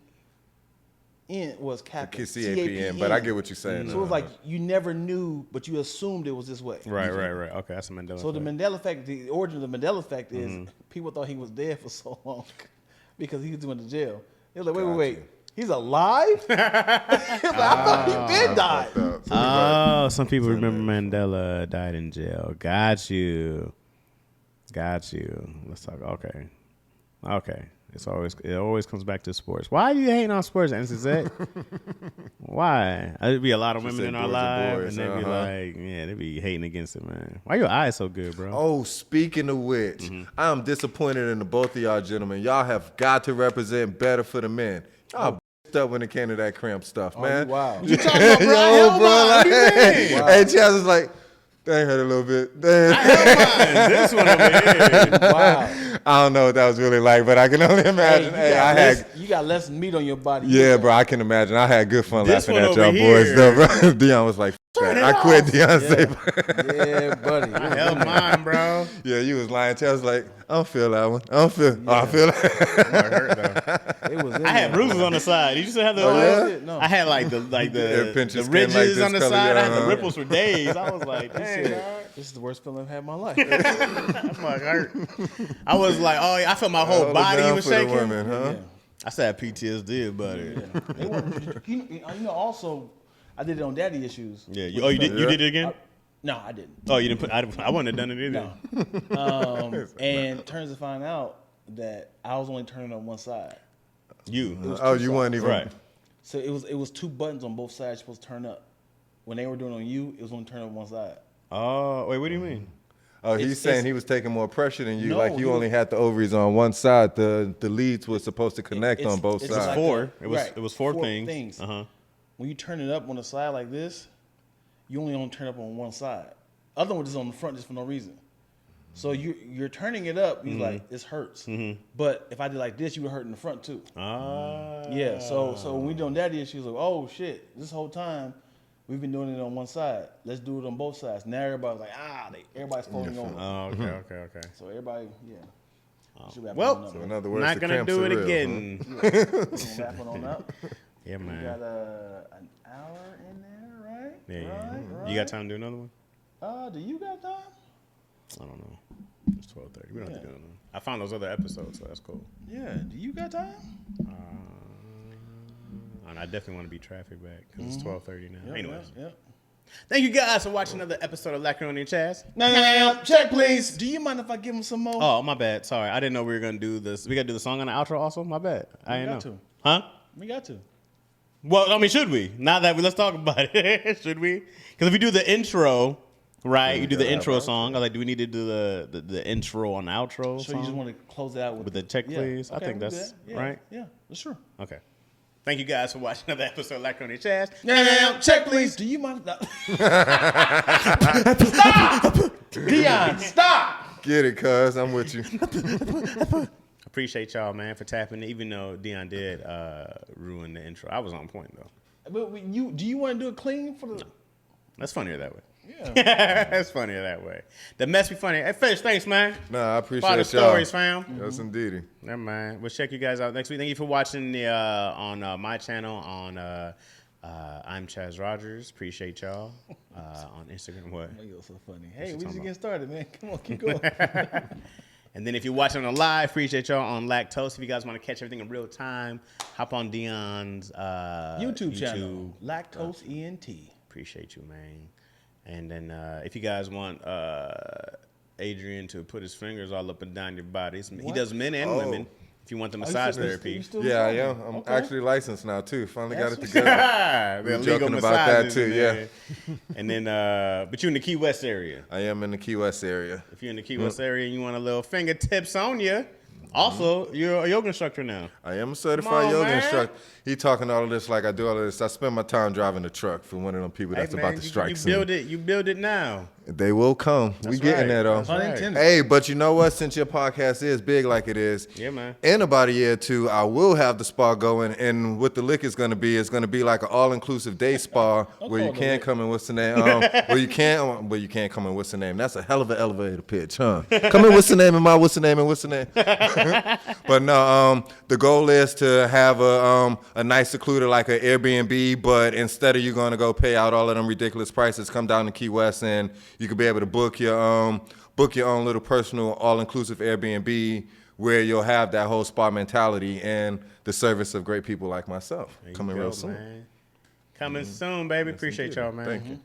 N was Captain. C-A-P-N, but I get what you're saying. So it was like you never knew, but you assumed it was this way. Right. Okay, that's a Mandela effect. So the Mandela effect, the origin of the Mandela effect is people thought he was dead for so long because he was going to jail. They were like, wait. He's alive? I thought he been died. Oh, some people remember Mandela died in jail. Got you. Let's talk. Okay. It always comes back to sports. Why are you hating on sports, NCZ? Why? There'd be a lot of women in our lives, and they'd be like, they'd be hating against it, man. Why your eyes so good, bro? Oh, speaking of which, I am disappointed in the both of y'all gentlemen. Y'all have got to represent better for the men. Y'all up when it came to that cramp stuff, man. Wow. You talking about bro? What do you mean? Hey, Chaz was like, they hurt a little bit. I held mine. This one over here. Wow. I don't know what that was really like, but I can only imagine. You got less meat on your body. Yeah, bro, I can imagine. I had good fun This laughing at one y'all over boys, here. though, bro. Dion was like, I quit Beyonce. Yeah, buddy. I held mine, bro. Yeah, you was lying. Chaz was like, I don't feel that one. I feel that. It hurt, though. It was I had bruises on the side. You used to have the. No. I had like the pinches skin ridges like this on the color, side. I yeah. had the ripples for days. I was like, dang, dog. This is the worst feeling I've had in my life. I'm like hurt. I was like, I felt my whole body was shaking. Women, huh? Yeah. I said PTSD about it. Also, I did it on Daddy Issues. Yeah. You did it again? No, I didn't. Oh, you didn't put? I wouldn't have done it either. No. And turns to find out that I was only turning on one side. You weren't even right. So it was two buttons on both sides supposed to turn up. When they were doing it on you, it was only turn up one side. Oh, wait, what do you mean? Oh, he's saying he was taking more pressure than you. No, like you only had the ovaries on one side. The leads were supposed to connect on both sides. Like it was four things. Uh-huh. When you turn it up on the side like this, you only turn up on one side. Other one is on the front just for no reason. So you're turning it up. He's like, this hurts. But if I did like this, you would hurt in the front too. Yeah. So when we doing that, she was like, oh shit, this whole time we've been doing it on one side. Let's do it on both sides. Now everybody's like, everybody's folding over. Oh, okay. So everybody, Well, so in other words, not gonna do it again. We're gonna wrap it on up. Yeah, man. We got an hour in there, right? Yeah. Right. You got time to do another one? Do you got time? I don't know. It's 12:30. We don't have to do it. I found those other episodes, so that's cool. Yeah. Do you got time? And I definitely want to be traffic back because it's 12:30 now. Yep, Anyways. Yep. Thank you guys for watching another episode of Lackaroni and Chaz. No, check please. Do you mind if I give him some more? Oh, my bad. Sorry. I didn't know we were going to do this. We got to do the song on the outro also? My bad. I didn't know. Huh? We got to. Well, I mean, should we? Now that let's talk about it. Should we? Because if we do the intro, right? You do the intro song. I was like, do we need to do the intro on the outro So song? you just want to close it out with the check, please? Okay, I think that's right. Yeah, that's true. Okay. Thank you guys for watching another episode of Lackaroni and Chaz. Check please. Do you mind? Stop! Dion, stop! Get it, cuz. I'm with you. Appreciate y'all, man, for tapping in, even though Dion did ruin the intro. I was on point, though. But do you want to do it clean for the... No. That's funnier that way. Yeah. That's funnier that way. The mess be funny. Hey, Fish, thanks, man. Nah, I appreciate y'all. Stories, fam. Yes, indeedy. Never mind. We'll check you guys out next week. Thank you for watching the on my channel on I'm Chaz Rogers. Appreciate y'all on Instagram. What? Oh, you're so funny. Hey, we just getting started, man. Come on, keep going. And then if you're watching on live, appreciate y'all on Lactose. If you guys want to catch everything in real time, hop on Dion's YouTube channel, Lactose ENT. Appreciate you, man. And then if you guys want Adrian to put his fingers all up and down your bodies, he does men and women. If you want the massage therapy. Yeah, I am. I'm actually licensed now, too. Finally got it together. We're joking about that, too, yeah. And then, but you're in the Key West area. I am in the Key West area. If you're in the Key West area and you want a little fingertips on you, also, you're a yoga instructor now. I am a certified yoga instructor. He talking all of this like I do all of this. I spend my time driving the truck for one of them people that's about to strike soon. You build it now. They will come. We getting that off. Hey, but you know what? Since your podcast is big like it is, yeah, man. In about a year or two, I will have the spa going, and what the lick is going to be like an all-inclusive day spa where you can come in. What's the name? Where you can't come in. What's the name? That's a hell of an elevator pitch, huh? Come in. What's the name? What's the name? And what's the name? But no, the goal is to have a nice secluded like an Airbnb, but instead of you going to go pay out all of them ridiculous prices, come down to Key West and you could be able to book your own little personal all-inclusive Airbnb where you'll have that whole spa mentality and the service of great people like myself. Coming real soon. Man. Coming soon, baby. Appreciate y'all, man. Thank you.